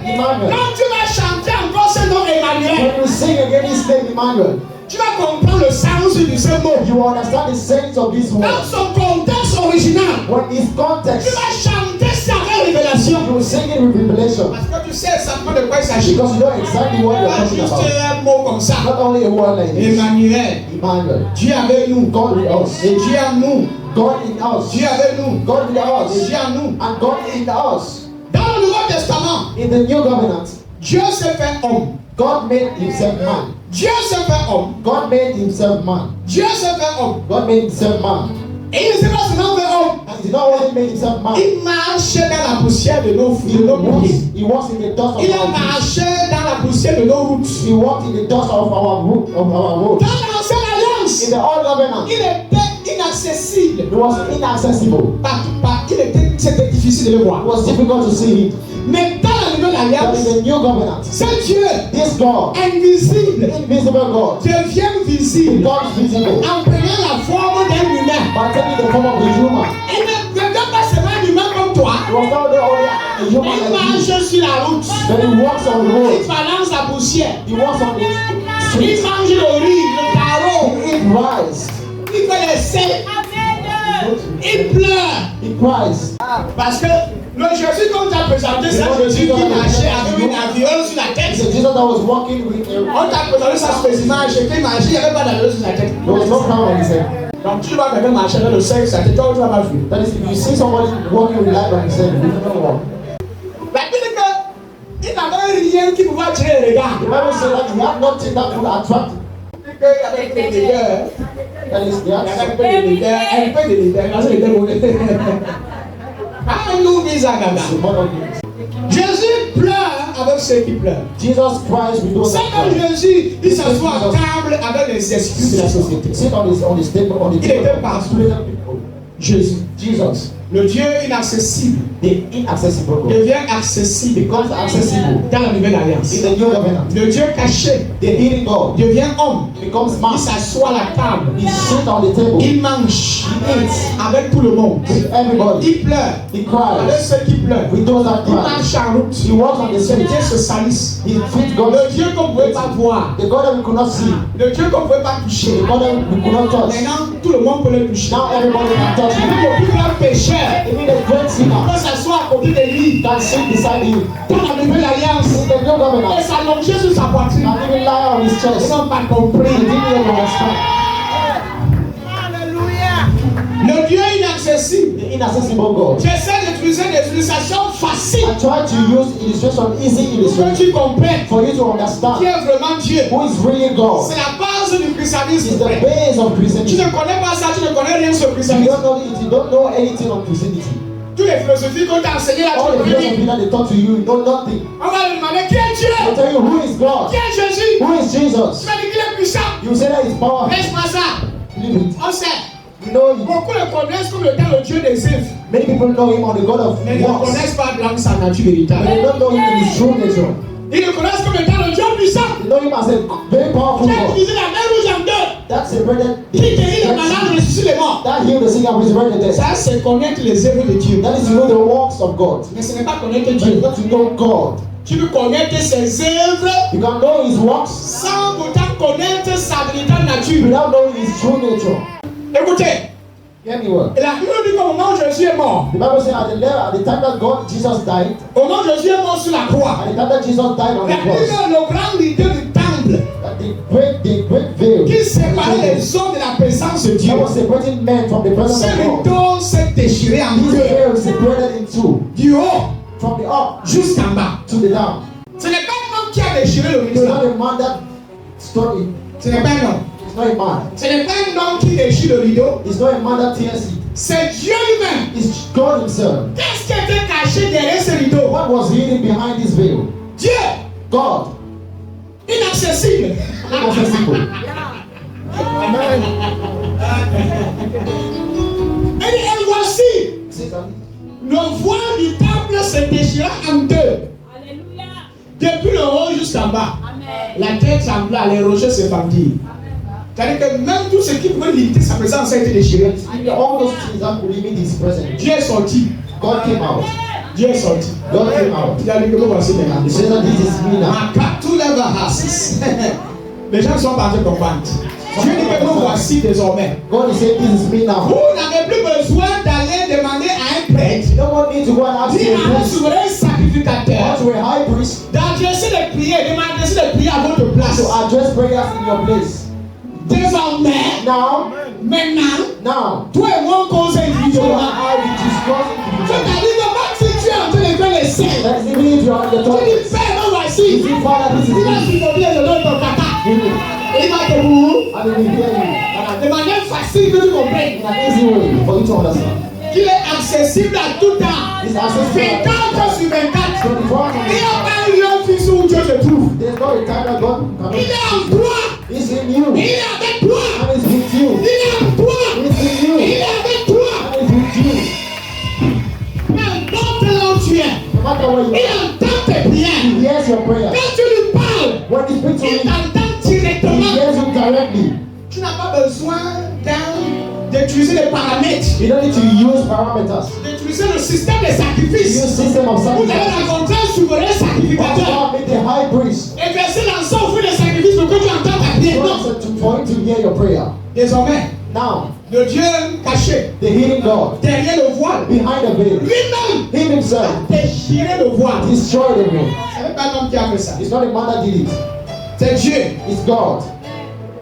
Emmanuel. Quand tu vas chanter encore ce nom Emmanuel, When you sing again his name, Emmanuel, tu vas comprendre le sens de ce mot. you will understand the sense of this Dans word. son contexte original, When his tu context, vas chanter sa révélation. you will sing it with revelation. Parce que tu sais exactement de quoi il s'agit. Because you know exactly what you're Pas talking juste about. un mot comme ça. Not only a word like this. Emmanuel. Emmanuel. Dieu avec nous. God with us. Et Dieu en nous. God in us. Dieu avec nous. God with Et us. Dieu en nous. And God in us. Dans le Nouveau Testament, In the new covenant, Dieu s'est fait homme. God made himself man. Dieu s'est fait homme. God made himself man. Dieu s'est fait homme. God made himself man. Et il ne s'est pas seulement fait homme. And he did not only make himself man. Il marchait dans la poussière de nos pieds. He walks in the dust of Il a our feet. marché dans la poussière de nos routes. He walked in the dust of our road. Dans l'ancienne alliance, In the old covenant, il était inaccessible. it was inaccessible. C'était difficile de le It voir. was difficult to see it. Mais dans la nouvelle But alliance, in the new covenant, ce Dieu this God, invisible invisible God, devient visible becomes visible en prenant la forme d'un humain. by taking the form of a human. Il ne devient pas seulement un humain comme toi. He was not only a Il human like you, marche sur la route. but he walks on the Il road. balance la poussière. He walks on the Il street. mange le riz, le carreau. He eats rice. Il fait les seins. Il pleure. He cries. Parce que le Jésus qu'on t'a présenté, c'est un Jésus qui marchait avec une aviole sur la It's tête. a Jesus that was walking with On t'a présenté ça spécifiquement, j'ai marché, il n'y avait pas d'aviole sur sa tête. There was no crown on his head. Donc tu vas quelqu'un marcher avec le sein sur sa tête, toi tu vas pas fuir. That is, if you see somebody walking with light on his head, you never walk. La Bible dit qu'il n'avait rien qui pouvait attirer le regard. The Bible says that he had nothing that would attract. Il y avait peu de leaders. That is, Il y avait peu de leaders, un peu de leaders, parce que les leaders ah, nous disons à Gaga. Jésus pleure avec ceux qui pleurent. Jesus cries with those that Seigneur cry. Jésus, il s'assoit à table avec les excuses de la société. Sit on his table, on the Il table. était partout. Jésus, Jesus, Le Dieu inaccessible the inaccessible God, devient accessible becomes accessible dans la nouvelle alliance. in the new covenant. Le Dieu caché The hidden God devient homme. becomes Il man. s'assoit à la table. He sits on the table Il mange. Il eat avec tout le monde. with everybody. Il pleure He avec cries ceux qui pleurent. with those that Il cry. marche en route. He walks on the Ses street. pieds se salissent. He treats God. Le Dieu qu'on ne pouvait pas voir. The God that we could not see. Le Dieu qu'on ne pouvait pas toucher. The God that we could not touch. Maintenant, tout le monde peut le toucher. Now everybody can touch him. Le plus grand pécheur Even a great sinner peut s'asseoir à côté de lui can sit beside him. dans la nouvelle alliance In the new et covenant, s'allonger sur sa poitrine. and even lie on his Ils chest. n'ont pas He compris. didn't even understand. Le Dieu inaccessible. The inaccessible God. J'essaie d'utiliser des illustrations faciles I try to use illustration, easy pour que illustration, tu comprennes for you to qui understand est vraiment Dieu. who is really God. C'est la base du It's christianisme. the base of Tu Christianity. ne connais pas ça, tu ne connais rien sur le You christianisme. don't know it, you don't know anything on Christianity. Toutes les philosophies qu'on t'a enseignées là, All tu the ne connais philosophy that they taught to you, you know nothing. On va lui demander qui est Dieu, They'll tell you who is God, qui est Jésus. who is Tu Jesus. vas dire qu'il est puissant. You say that is power. Laisse-moi ça. Leave it. On sait. You know it. Beaucoup le connaissent comme étant le Dieu des œuvres. Many people know him on the God of Mais ils ne works, connaissent pas dans sa nature but véritable. they don't know him in his true nature. Ils le connaissent comme étant le Dieu puissant. They know him as a very powerful Qui a God. divisé la mer rouge en deux. That separated Qui guérit les malades, ressuscite les morts. that healed the sick and resurrected the dead. Ça, c'est connaître les œuvres de Dieu. That is to know the works of God. Mais ce n'est pas connaître But Dieu. it's not to know God. Tu peux connaître ses œuvres You can know his works sans pourtant connaître sa véritable nature. without knowing his true nature. Écoutez, Hear me well. et la Bible dit qu'au moment où Jésus est mort, The Bible says at the time that Jesus died, au moment où Jésus est mort sur la croix, at the time that Jesus died on la the Bible dit cross, que le grand leader du temple that the great veil qui séparait les hommes de la présence de Dieu, that was separating men from the presence ce of God. rideau s'est déchiré en This deux, veil separated in two, du haut from the up jusqu'en bas. to the down. Ce n'est pas un homme qui a déchiré le It's rideau. not a man that story. Ce n'est pas un homme. It's not a man. Ce n'est pas un homme qui déchire le rideau. It's not a man that tears it. C'est Dieu lui-même. It's God Himself. Qu'est-ce qui était caché derrière ce rideau? What was hidden behind this veil? Dieu, God. inaccessible. Inaccessible. Amen. Et voici, le voile du temple se déchira en deux. Alléluia. Depuis le haut jusqu'en bas. Amen. La terre trembla, les rochers se fendirent. C'est-à-dire que même tout ce qui pouvait limiter sa présence a été déchiré. All those things that could limit His presence. Dieu est sorti. God came out. Dieu est sorti. God came out. Il a dit que vous voici maintenant. He said that this is me now. Makatu leva hasis. Les gens sont partis comprendre. Dieu dit que vous voici désormais. God is saying this is me now. Vous n'avez plus besoin d'aller demander à un prêtre. You don't need to go and ask Dis your à un priest. souverain sacrificateur Or to a high priest d'adresser des prières, d'adresser des prières à votre place. to address prayers in your place. Désormais, Now, maintenant, toi et moi on cause so individuellement. I will discuss C'est-à-dire que même si tu es en train de faire les signes, that even if you are on the tu top, dis Père, me voici. you see, Father, this is Il va me. s'immobiler de l'autre kata. He will. Et il va te vous. And he will hear you. De manière facile que tu comprennes. In an easy way for you to understand. Il est accessible à tout temps. It's accessible. 24 sur 24. 24 Il n'y a pas un lieu fixe où Dieu se trouve. There's no time that God cannot. Il est en toi. It's in you. Il est avec toi. And it's with you. Il est en toi. It's in Il you. est avec toi. And it's with you. N'importe là où tu es. No matter where you Il are. entend tes prières. He hears your prayer. Quand tu lui parles, When He speaks to il you, t'entend He directement. hears you directly. Tu n'as pas besoin d'utiliser les paramètres, You don't need to use parameters. d'utiliser le système de Use sacrifice. system of Vous allez sacrifice. rencontrer un souverain But sacrificateur. God made the high priest Et verser l'encens au feu de sacrifice pour que tu entends ta prière. Non. for him to hear your prayer. Désormais, Now, le Dieu caché the hidden God derrière le voile, behind the veil, lui-même Him Himself déchiré le voile. destroyed the veil. Ce n'est pas un homme qui a fait ça. It's not a man that did it. C'est Dieu. It's God.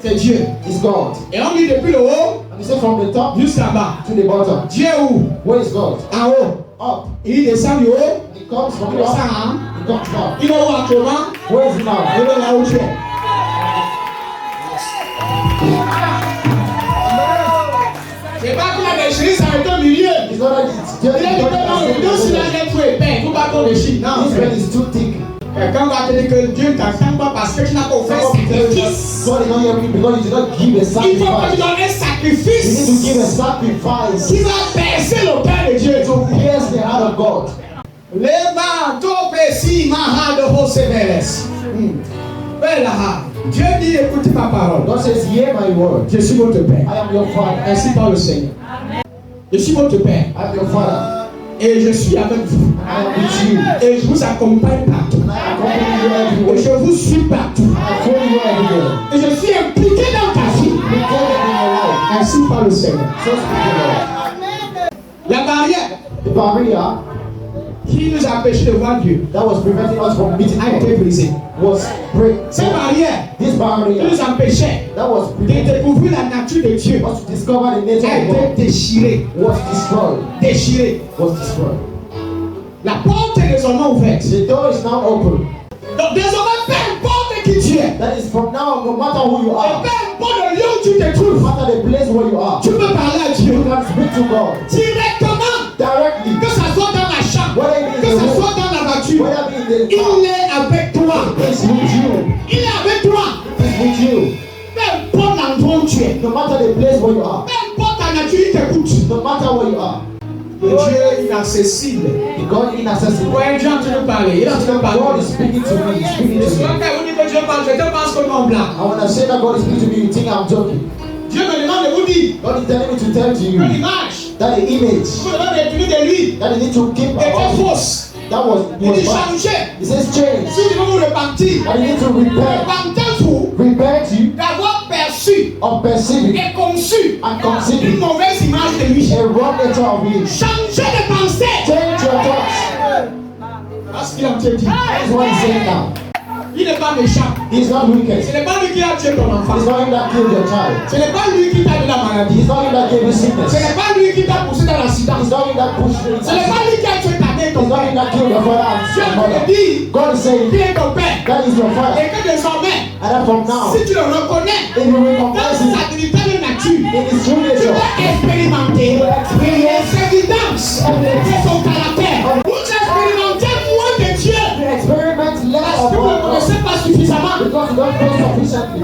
C'est Dieu. It's God. Et on dit depuis le haut And He said from the top jusqu'à bas. to the bottom. Dieu est où? Where is God? En haut. Up. Il descend du haut. He comes from Il the descend up. en. He comes down. Il est où actuellement? Where is He now? Il est là où tu es. C'est pas qu'il a déchiré, ça est au milieu. It's not like it's Il just a dit que non, le dos sur la lettre trop épais. Il ne faut pas qu'on déchire. Non, This frère. veil is too thick. Quelqu'un va te dire que Dieu ne t'entend pas parce que tu n'as pas offert Someone will tell you that sacrifice. God is not hearing you because you did not give a Il faut que tu sacrifice. donnes un You need to sacrifice give a sacrifice qui va percer le cœur de Dieu. to pierce the heart of God. Lema topesi maha de Hoseveles. Bella. Dieu dit écoutez ma parole. God says, hear my word. Je suis votre père. I am your father. Ainsi par le Seigneur. Je suis votre père. I am your father. Et je suis avec vous. I am with you. Et je vous accompagne partout. And I accompany you Et everywhere. je vous suis partout. I follow you everywhere. Et je suis impliqué dans ta vie. Included in your life. Ainsi par le Seigneur. So speak the Lord. La barrière The barrier qui nous a empêché de voir Dieu that was preventing us from meeting a été God brisée. was break. Cette barrière This qui barrier nous empêchait that was de preventing découvrir la nature de Dieu us to discover the nature a of été God déchirée. was destroyed. Déchirée. Was destroyed. La porte est désormais ouverte. The door is now open. Donc désormais, peu importe qui tu es, That is from now, no matter who you et are, peu importe le lieu où tu te no trouves, matter the place where you are, tu peux parler à Dieu you can speak to God directement, directly. que ça soit dans la chambre, que ça soit dans la voiture. Whether be in the car, Il est avec toi. it's with you. Il est avec toi. It's with you. Peu importe l'endroit où tu es, No matter the place where you are, peu importe ta nature, il t'écoute. no matter where you are, Le Dieu inaccessible. the God inaccessible. Ouais, Dieu est en train de parler. Il est en train de God parler. is speaking to me. He's speaking Et to souvent, me. quand vous dites que Dieu parle, je te pense comme un blanc. And when I say that God is speaking to me, you think I'm joking. Dieu me demande de vous dire God is telling me to tell to que you l'image, that the image vous devez retenir de lui, that you need to keep était about fausse. that was Il dit bad. changer. It says change. Si tu veux vous repentir, And you need to repent. repentez-vous Repent d'avoir perçu of perceiving et conçu and une conceiving mauvaise image de lui. a wrong nature of you. Changez de pensée. Change your thoughts. Parce qu'il a dit. That is what he's saying now. Il n'est pas méchant. He's not wicked. Ce n'est pas lui qui a tué ton enfant. It's not him that killed your child. Ce n'est pas lui qui t'a donné la maladie. It's not him that gave you sickness. Ce n'est pas lui qui t'a poussé dans l'accident. It's not him that pushed you. Ce n'est pas lui qui a tué ta mère et ton It's not him père. that killed your father and Dieu your te mother. dit God is saying qu'il est ton père. that is your father. Et que désormais, And that from now, si tu le reconnais if you dans recognize him sa dignité de nature, in his true tu nature, vas expérimenter les évidences de son caractère. Vous expérimentez moins de Dieu you experiment less parce of que vous ne God connaissez pas suffisamment. because you don't know sufficiently.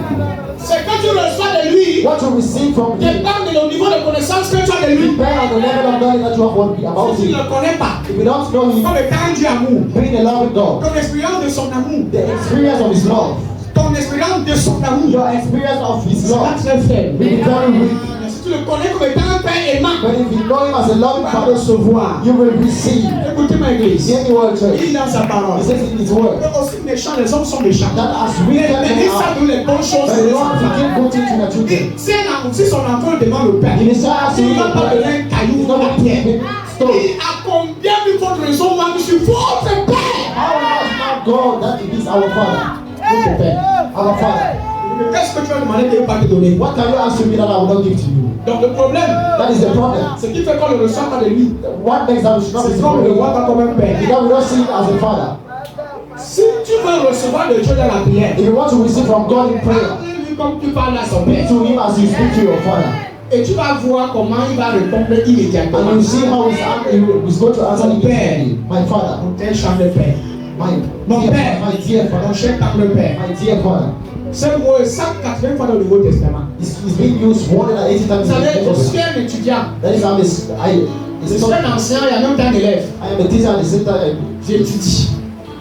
C'est que tu reçois de lui What you receive from him dépend de le niveau de connaissance que tu as de lui. depend on the level of knowledge that you have about Si tu ne him. le connais pas, If you don't know him, comme étant un Dieu amour, being a loving God, ton expérience de son amour, the experience of his love, ton expérience de son amour, your experience of his c'est pas love très faible. will be very weak. Si tu le connais comme étant un père aimant, But if you know him as a tu loving vas father, recevoir. you will receive. Écoutez ma église. Hear me well, Il church. dit dans sa parole. He says in his word Mais aussi méchants, les hommes sont méchants. that as Mais wicked men ils are, savent les bonnes choses. but et the les Lord enfants. begin good things to the children. Si son enfant demande au père, If his child asks il you ne va to pas pray, donner un caillou he's dans not la going to pierre. give stone. Il a combien vu votre raison moi je suis votre père. How much not God that it is our Father? Votre père. Our Father. Mais qu'est-ce que tu vas demander de ne pas te donner? What can you ask to me that I will not give to you? Donc le problème, That is the problem. ce qui fait qu'on ne reçoit pas de lui, What makes that we should not c'est be qu'on ne le voit praying? pas comme un père. Because we don't see him as a father. Si tu veux recevoir de Dieu dans la prière, If you want to receive from God in prayer, parle-lui comme tu parles à son père. to him as you speak to your father. Et tu vas voir comment il va répondre immédiatement. And you see how he's going to answer immediately. My father, Mon tel chant de père. Mon père, my dear mon father, cher tendre père. my dear father. Ce mot est 180 fois dans le Nouveau Testament. It's being used 180 times Vous in the savez, Bible. je suis un étudiant. That is how this. Je suis un enseignant, il y a même un élève. I am a teacher at the same time. J'étudie.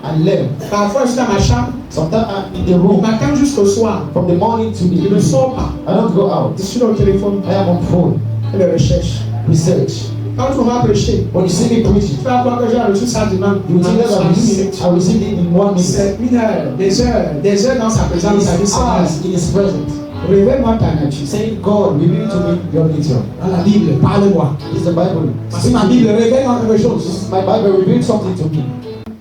I learn. Parfois, je suis dans ma chambre, Sometimes I'm in the du room matin jusqu'au soir. from the morning to the Je ne evening. sors pas. I don't go out. Je suis dans le téléphone, I am on phone, je le recherche. research. Quand tu vas prêcher, When you see me preaching, tu vas voir que j'ai reçu ça dimanche. you will think that I received it in 1 minute. C'est une heure, des heures dans sa présence. Ça dit, It's Seigneur, ours in His presence. révèle-moi ta nature. Saying, God, reveal to me your nature. Dans la Bible, parle-moi. This is the Bible. Parce que ma Bible révèle-moi quelque This chose. is my Bible. Reveal something to me.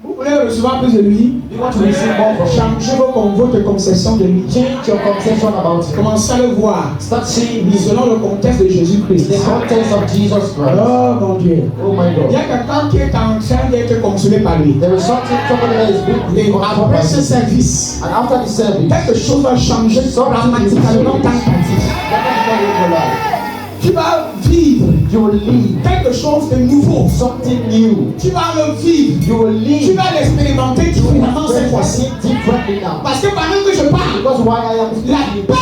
Vous voulez recevoir plus de lui? You want to receive more from Him. Changez votre conception de lui. Change your conception about Him. Commencez à le voir Start seeing Him selon le contexte de in Jésus-Christ. the context of Jesus Christ. Oh mon Dieu. Oh my Il y God. a quelqu'un qui est en train d'être consolé par lui. There is somebody that is being Et controlled by après ce Him. service, And after the service, quelque chose va changer dramatiquement dans ta vie. Tu vas vivre you will leave quelque chose de nouveau. something new. Tu vas le vivre. You will Tu leave vas l'expérimenter différemment cette fois-ci. differently now. Parce que pendant que je parle, Because why I am la speaking, peur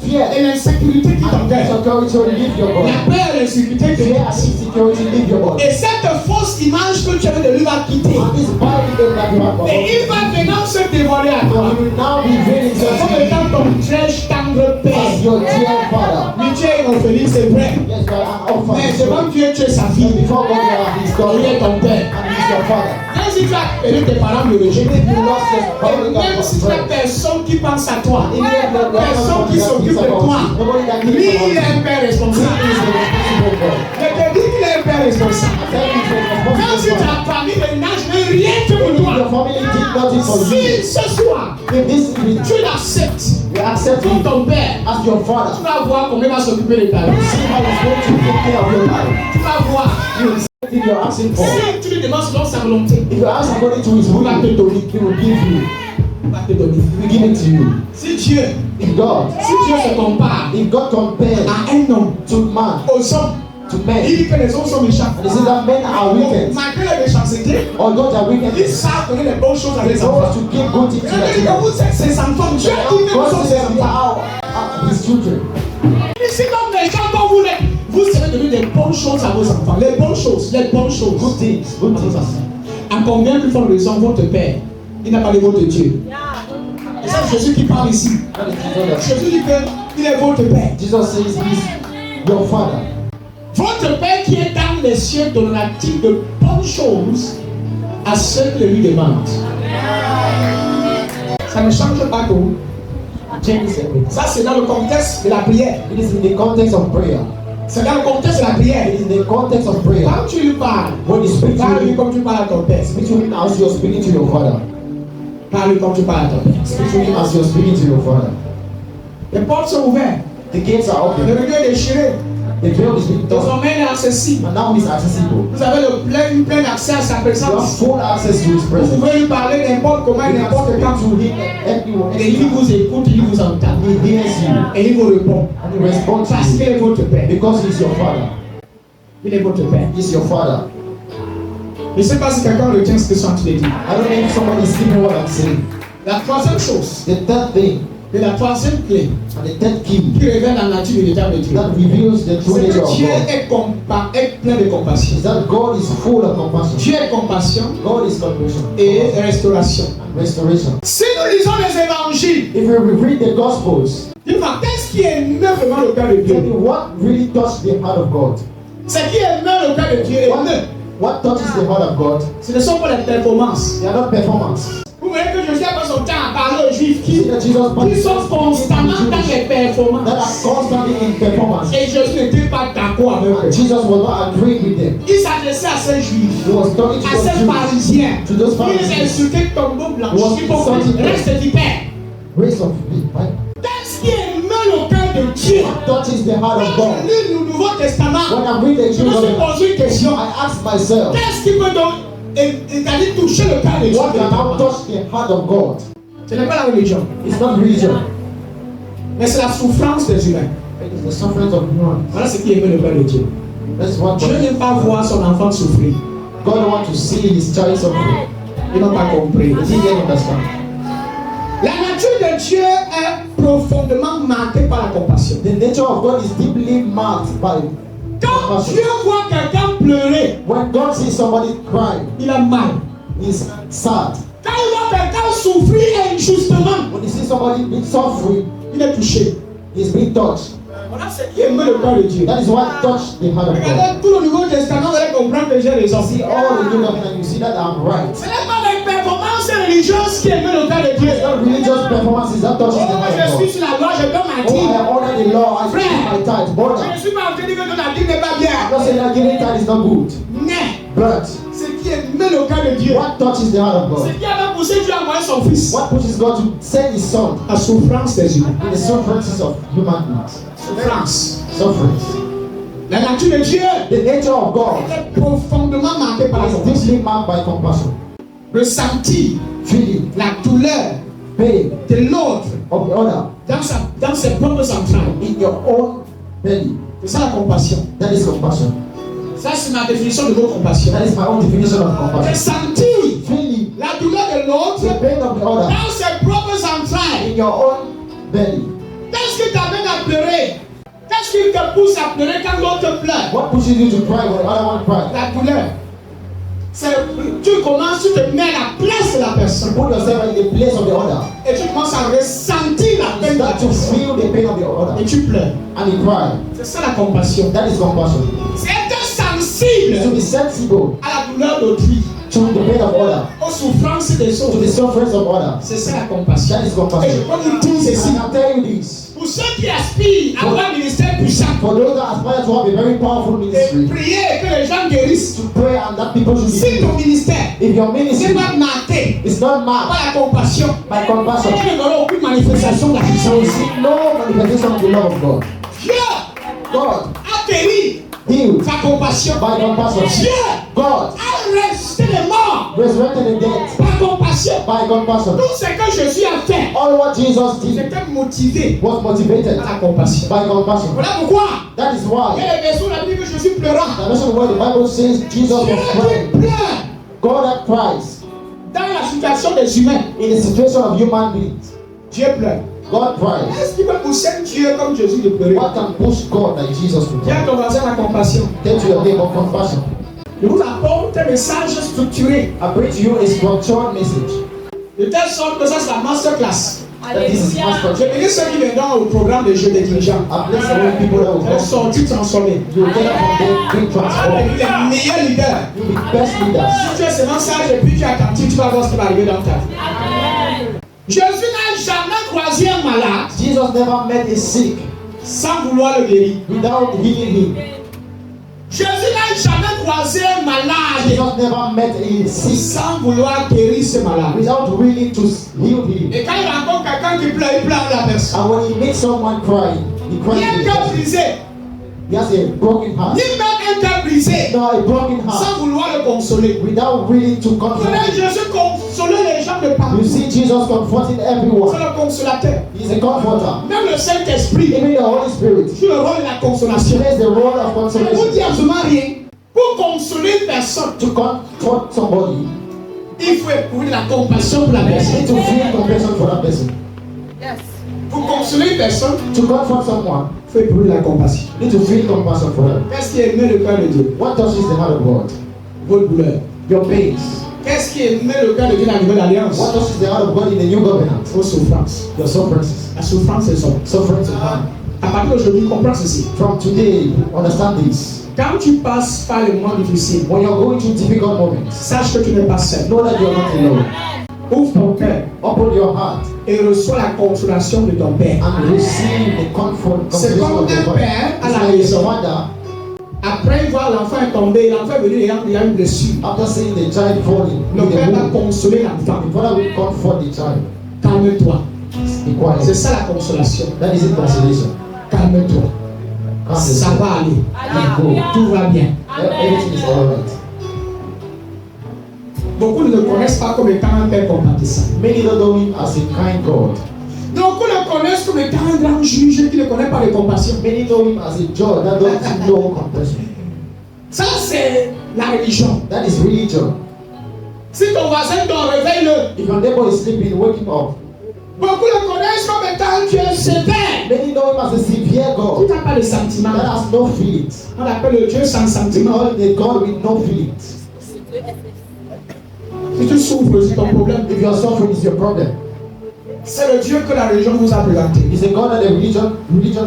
fear et l'insécurité qui and t'engueulent. insecurity will leave your body. La peur et l'insécurité qui Fear and insecurity leave your body. Et cette fausse image que tu avais de lui va quitter. And this body that you have Et il va maintenant se dévoiler à toi. and will now reveal himself Comme to you étant ton très tendre as père. your dear father. Mais tu es orpheline, c'est vrai. Yes, God, I'm Mais orphan. devant Dieu, tu es sa And fille. before God, you are his Il daughter est ton père. and he's your father. Même si tu as appelé tes parents de rejet, If you lost your et father, même si tu n'as personne qui pense à toi, if you have no personne qui s'occupe de toi, nobody that lui, cares il est about un père you. He responsable. is the responsible God. Je te dis qu'il est un père responsable. Tell me the Même si responsible God. ta famille ne nage rien que pour Your toi, family did nothing for si you. ce soir, If this is tu l'acceptes we accept comme him ton père, as your tu father. vas voir comment il va s'occuper de ta vie. See how he's going to take care of your life. Tu vas voir. You will see if you're asking for. Si tu lui demandes selon sa volonté, If you ask according to his will, he will give you. il va te donner. He will give it to you. Si Dieu, If God, si Dieu se compare if God compared à un homme, to man, aux hommes, to il men, dit que les hommes sont méchants. and he says that men are wicked, Malgré la méchanceté, although they are wicked, ils savent donner les bonnes choses à they les know enfants. to give good things to Quand their il dit que children. vous êtes ses enfants, Dieu dit que vous God sont ses says we enfants. are his children. Et si comme méchants comme vous l'êtes, vous savez donner des bonnes choses à vos enfants. Les bonnes choses, les bonnes choses. Good things, good things. À combien plus fort raison votre Père, il n'a pas de votre Dieu. Et c'est Jésus qui parle ici. That is Jesus. Jésus dit qu'il est votre Père. Jesus says he's your father. Votre Père qui est dans les cieux donnera-t-il de bonnes choses à ceux qui le lui demandent. Ça ne change pas tout. Ça c'est dans le contexte de la prière. It is in the context of prayer. C'est dans le contexte de la prière. It is in the context of prayer. Quand tu lui parles, When you speak to parle-lui him, comme tu parles à ton Père. speak to him as you're speaking to your father. Parle-lui comme tu parles à ton Père. Speak to him as you're speaking to your father. Les portes sont ouvertes. The gates are Le open. rideau est déchiré. The veil is being torn. Désormais, il est accessible. And now it's accessible. Vous avez plein accès à sa You have présence. full access to His Vous presence. pouvez lui parler n'importe comment, You can n'importe speak quand. to Him anyone, Et il anytime. vous écoute, il vous entend. He hears you Et il vous répond. and He responds to Parce you qu'il est votre Père. because He's your Father. Il est votre Père. He's your Father. Je ne sais pas si quelqu'un retient ce que je suis en train de dire. I don't know if somebody is hearing what I'm saying. La troisième chose, The third thing et la troisième clé and the third key qui révèle la nature véritable de Dieu, that reveals the true c'est nature que of Dieu God est plein de compassion. is that God is full of compassion. Dieu est compassion God is compassion et restauration. and restoration. Si nous lisons les évangiles, If we read the Gospels, dis-moi, qu'est-ce qui émeut vraiment le cœur de tell me Dieu? what really touched the heart of God. Ce qui émeut le cœur de Dieu, émeut. What touches the heart of God? Ce ne sont pas les performances. They are not performance. Vous voyez que Jésus a passé son temps à parler aux Juifs See qui that Jesus sont constamment dans les that are performances. constantly in performance. Et Jésus n'était pas d'accord avec eux. Jesus was not agreeing with them. Il s'adressait à ces Juifs, He was talking to à those ces Jews, pharisiens. to those Il les Pharisees. insultait tombeau blanc. Was Hypocrite, insulting them. reste du Père. Race of me, right? Qu'est-ce qui émeut le cœur de Dieu? What touches the heart of Quand God? je lis le Nouveau Testament, When I read the je me suis Jews, posé une question. I ask myself, Qu'est-ce qui peut donc c'est-à-dire toucher le cœur de Dieu? what can now touch the heart of God? Ce n'est pas la religion, It's not religion. mais c'est la souffrance des humains. It is the sufferance of humans. Voilà ce qui émeut le cœur de Dieu. That's what Dieu God, n'aime pas voir son enfant souffrir. God wants to see His child suffering. Ils n'ont pas compris. He didn't understand. La nature de Dieu est profondément marquée par la compassion. The nature of God is deeply marked by Quand compassion. Dieu voit quelqu'un pleurer, When God sees somebody cry, il a mal. He's sad. Quand il voit quelqu'un souffrir injustement, When He sees somebody being suffering, il est touché. He's being touched. Voilà ce qui émeut le cœur de Dieu. That is what touched the heart of God. Regardez tout le Nouveau Testament, vous allez comprendre que j'ai raison. See all the good of it and you see that I'm right. Ce n'est pas les performances religieuses qui émeut le cœur de Dieu. It's not religious performances that touches the Oh, heart je of suis God. sur la loi, je donne ma Oh, I dîme. honor the law, I keep my tithe. Je Brother, ne suis pas en train de dire que la dîme n'est pas I'm bien. not saying that giving tithe is not good. Mais But ce qui émeut le cœur de Dieu, what touches the heart of ce God? qui avait poussé Dieu à envoyer son fils, What pushes God to send His Son la souffrance des humains. in the sufferings of human beings? Souffrance. Sufferings. La nature de Dieu The nature of God est profondément marquée par la is compassion. deeply marked by compassion, Ressentir feeling, la douleur pain de l'autre of the other dans ses propres entrailles. in your own belly. C'est ça la compassion. That is compassion. Ça, c'est ma définition de mot compassion. That is my own definition of compassion. Ressentir Feeling la douleur de the l'autre pain of the other dans ses propres entrailles. in your own belly. Qu'est-ce qui t'amène à pleurer? Qu'est-ce qui te pousse à pleurer quand l'autre pleure? What pushes you to cry when the other one cries? La douleur. Tu commences, tu te mets à la place de la personne. Put yourself in the place of the other. Et tu commences à ressentir la You peine de la start to personne. feel the pain of the Et other. tu pleures. And you cry. C'est ça la compassion. That is compassion. C'est être sensible To be sensible à la douleur d'autrui, to the pain of other, aux souffrances des to the autres. sufferings of other. C'est ça la compassion. That is Et je compassion. peux vous dire ceci. And I'll tell you this. Pour ceux qui aspirent à avoir un ministère puissant, For those that aspire to have a very powerful et ministry, prier que les gens guérissent. to pray and that people should be Si ton healed. ministère If your n'est ministry pas marqué is not marked par la compassion, by compassion, il n'y aura aucune manifestation de la you will puissance. see no manifestation of the love of God. Dieu God a guéri healed sa compassion. by compassion. Dieu God a resté les morts resurrected the dead par compassion. by compassion. Tout ce que Jésus a fait, All what Jesus did j'étais motivé was motivated par la compassion. by compassion. Voilà pourquoi That is il y why a les versions où la Bible Jésus pleurant. the version where the Bible says Jesus Dieu was qui crying. pleure God that cries dans la situation des humains. in the situation of human beings. Dieu pleure. God cries. Est-ce qu'il peut pousser Dieu comme Jésus de pleurer? What can push God like Jesus to Dis à cry? ton voisin la compassion. Tell to your neighbor compassion. Je vous apporte un message structuré, I bring to you a structured message. de telle sorte que ça c'est la masterclass. That this is my Je structure. bénis ceux qui viendront au programme de jeux des dirigeants. I bless the way people that will Ils vont come. sortir transformés. You will get up from there, being transformed. Les meilleurs leaders. You will be best leaders. Si tu es seulement sage et puis tu es attentif, tu vas voir ce qui va arriver dans ta vie. Jésus n'a jamais croisé un malade Jesus never met a sick sans vouloir le guérir. without healing him. Jésus n'a jamais croisé un malade Jesus never met a sick sans vouloir guérir ce malade. without willing to heal him. Et quand il rencontre quelqu'un qui pleure, il pleure la personne. And when he meets someone crying, he cries Il y a un with cœur them. brisé. He has a broken heart. Ni même un cœur brisé. No, a broken heart. Sans vouloir le consoler. Without really to comfort. Jésus consolait les gens de partout. You see Jesus comforting C'est everyone. le consolateur. He's a comforter. Même le Saint-Esprit Even the Holy Spirit joue le rôle de la consolation. plays the role of Vous consolation. dites absolument rien. Pour consoler une personne, To comfort somebody, il faut éprouver de la compassion pour la you need personne. to feel compassion for that person. Pour consoler une personne, To comfort someone, il faut éprouver de la compassion. you need to feel compassion for them. Qu'est-ce qui émet le cœur de Dieu? What touches the heart of God? Votre douleur. Your pains. Qu'est-ce qui émet le cœur de Dieu dans la nouvelle alliance? What touches the heart of God in the new covenant? Vos souffrances. Your sufferings. La souffrance, c'est ça. Sufferings of heart. À partir d'aujourd'hui, comprends ceci. From today, understand this. Quand tu passes par les moments difficiles, When you're going through difficult moments, sache que tu n'es pas seul. know that you're not alone. Ouvre ton cœur Open your heart et reçois la consolation de ton Père. and receive the comfort C'est consolation comme of the un Father. père à It's la like a maison. father, Après voir l'enfant est tombé, l'enfant est venu, il y a une blessure. after seeing the child falling, Le in the père va womb, consoler l'enfant. the father will comfort the child. Calme-toi. Be quiet. C'est ça la consolation. That is it, consolation. Calme-toi. Calm Ça yourself. va aller. Let go. Tout va bien. Everything is alright. Beaucoup ne le connaissent pas comme étant un père compatissant. Many don't know him as a kind God. Beaucoup le connaissent comme étant un grand juge qui ne connaît pas de compassion. Many know him as a judge that doesn't know compassion. Ça, c'est la religion. That is religion. Si ton voisin dort, réveille-le. If your neighbor is sleeping, wake him up. Beaucoup le connaissent comme étant un Dieu sévère. Many know him as a severe Qui God n'a pas de sentiments. that has no feelings. On appelle le Dieu sans We sentiment. call the God with no feelings. Si tu souffres, c'est ton problème. If your suffering is your problem, C'est le Dieu que la religion vous a présenté. it's a God that the religion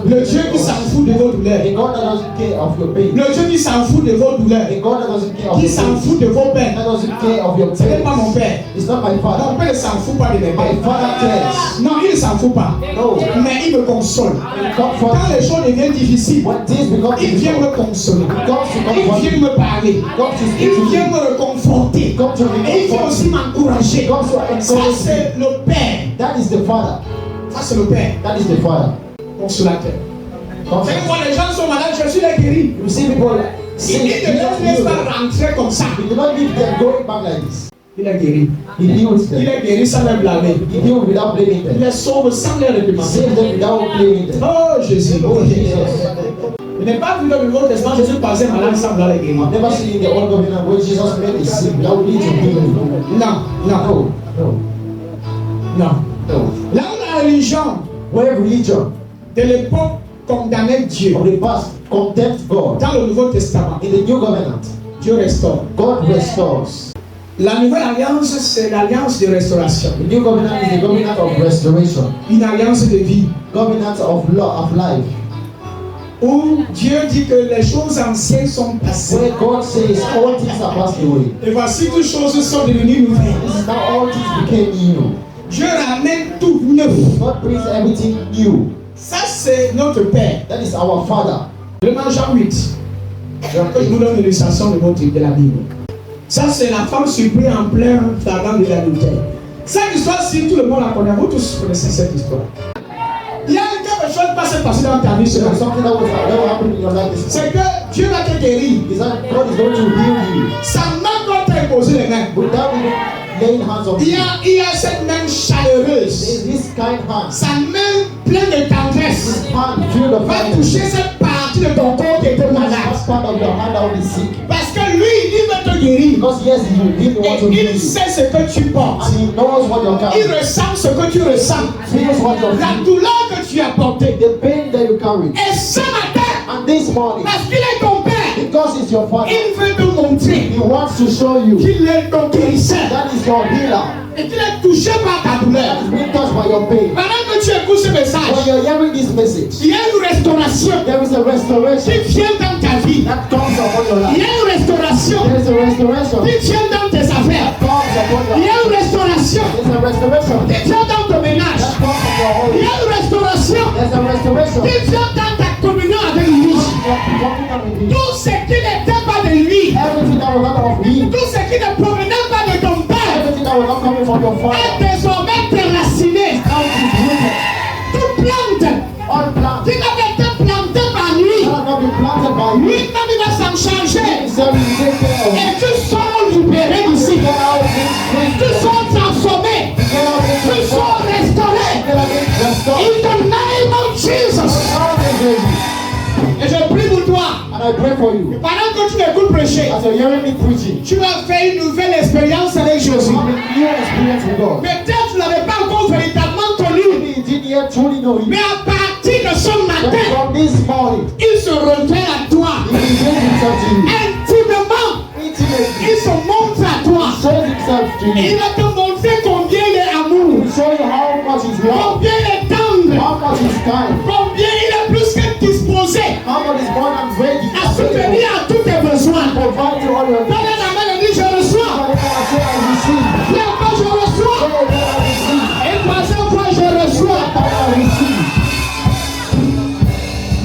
Le Dieu qui s'en fout de vos douleurs. a God that doesn't care of your pain. Le Dieu qui s'en fout de vos douleurs. A God that doesn't care of Qui your s'en pain. fout de vos peines. That doesn't care of your Ce n'est pas mon pain. père. It's not my Mon father. père ne s'en fout pas de mes My peines. father cares. Non, il ne s'en fout pas. No. Mais il me console. Comfort. Quand les choses deviennent difficiles, When things become il vient difficult, me consoler. He comes to Il comfort vient you. me parler. Come to speak Il to vient you. me reconforter. Come to Et il vient comfort aussi you. m'encourager. Come to Ça, encourage you. c'est le Père. That is the father. Ça, c'est le Père. That is the father. Consolateur. Comfort. Même quand les gens sont malades, je suis les guéri. You see people Il sick, ne he les just laisse heals pas them. rentrer comme ça. He did not leave them going back like this. Il est guéri. He heals Il them. est guéri sans les blâmer. He healed without blaming Il them. les sauve sans les He réprimander. saved them without blaming them. Oh Jésus. Oh Jesus. Je n'ai pas vu dans le Nouveau Testament Jésus passer malade sans vouloir les guérir. I've never seen in the Old Covenant where Jesus made the sick without need to heal them. Non, non, No, non. no. Là où la religion Where religion de l'époque condamnait Dieu, of the past contempt God, dans le Nouveau Testament, in the New Covenant, Dieu restaure. God restores. La nouvelle alliance, c'est l'alliance de restauration. The New Covenant is the covenant of restoration, Une alliance de vie. covenant of law of life, Où Dieu dit que les choses anciennes sont passées. where God says all things are passed away. Et voici toutes choses sont devenues nouvelles. This is now all things became new. Dieu ramène tout neuf. God brings everything new. Ça, c'est notre Père. That is our Father. Vraiment, Jean 8. John Que je vous 8. donne l'illustration de la Bible. Ça, c'est la femme surprise en plein flagrant de l'adultère. Cette histoire, si tout le monde la connaît, vous tous connaissez cette histoire. Il y a quelque chose qui va se passer dans ta vie ce There is matin. something that will happen in your life this C'est que Dieu va te guérir. is that God is going to heal you Sans même pas t'imposer les mains. without even laying hands on Il y you. a cette main chaleureuse. There is this kind hand. Sa main pleine de tendresse. This hand filled of Va kindness. toucher cette partie de ton corps qui était malade. That's part of your hand that will be sick. Parce que lui, il veut te guérir. Because yes, he wants to Et heal il you. sait ce que tu portes. And he knows what you're Il carrying. ressent ce que tu ressens. Feels what you're La feeling. douleur que tu as portée. The pain that you carry. Et ce matin, And this morning, parce qu'il est ton Père, because it's your father, il veut te montrer he wants to show you qu'il est ton guérisseur. that is your healer. Et qu'il est touché par ta douleur. That is being touched by your pain. Pendant que tu écoutes ce When message, you're hearing this message, il y a une restauration there is a restoration qui vient dans ta vie. that comes upon your Il y life. a une restauration There is a restoration qui vient dans tes affaires. that comes upon Il y your a life. une restauration There's a restoration qui vient dans ton ménage. that comes from your Il y home. a une restauration There's a restoration qui vient dans ta communion avec lui. everything Tout ce qui n'était pas de lui, that will not of him, tout ce qui ne provenait pas de ton Père, everything that will not come from your est father, désormais déraciné. now is rooted. Toute plante All plants qui n'avait été plantée par lui that have not been planted pray for you. Pendant que tu m'écoutes prêcher, As you're hearing me preaching, tu vas faire une nouvelle expérience avec you Jésus. have a new experience with God. Peut-être tu ne l'avais pas encore véritablement connu, Maybe you didn't yet truly know Him. mais à partir de ce But matin, from this morning, il se révèle à toi He reveals Himself to you. intimement. Intimately, Il se montre à toi. He shows Himself to Il you. va te montrer combien il est amour, He shows you how much He's love, combien il est tendre, how much He's kind, combien il est plus que disposé how much He's more than ready, à subvenir à tous tes besoins. provide to all your needs. Donne la main et dis je reçois. Somebody come and say, I receive. Dis encore je reçois. Say again, I receive. Et troisième fois je reçois. I receive.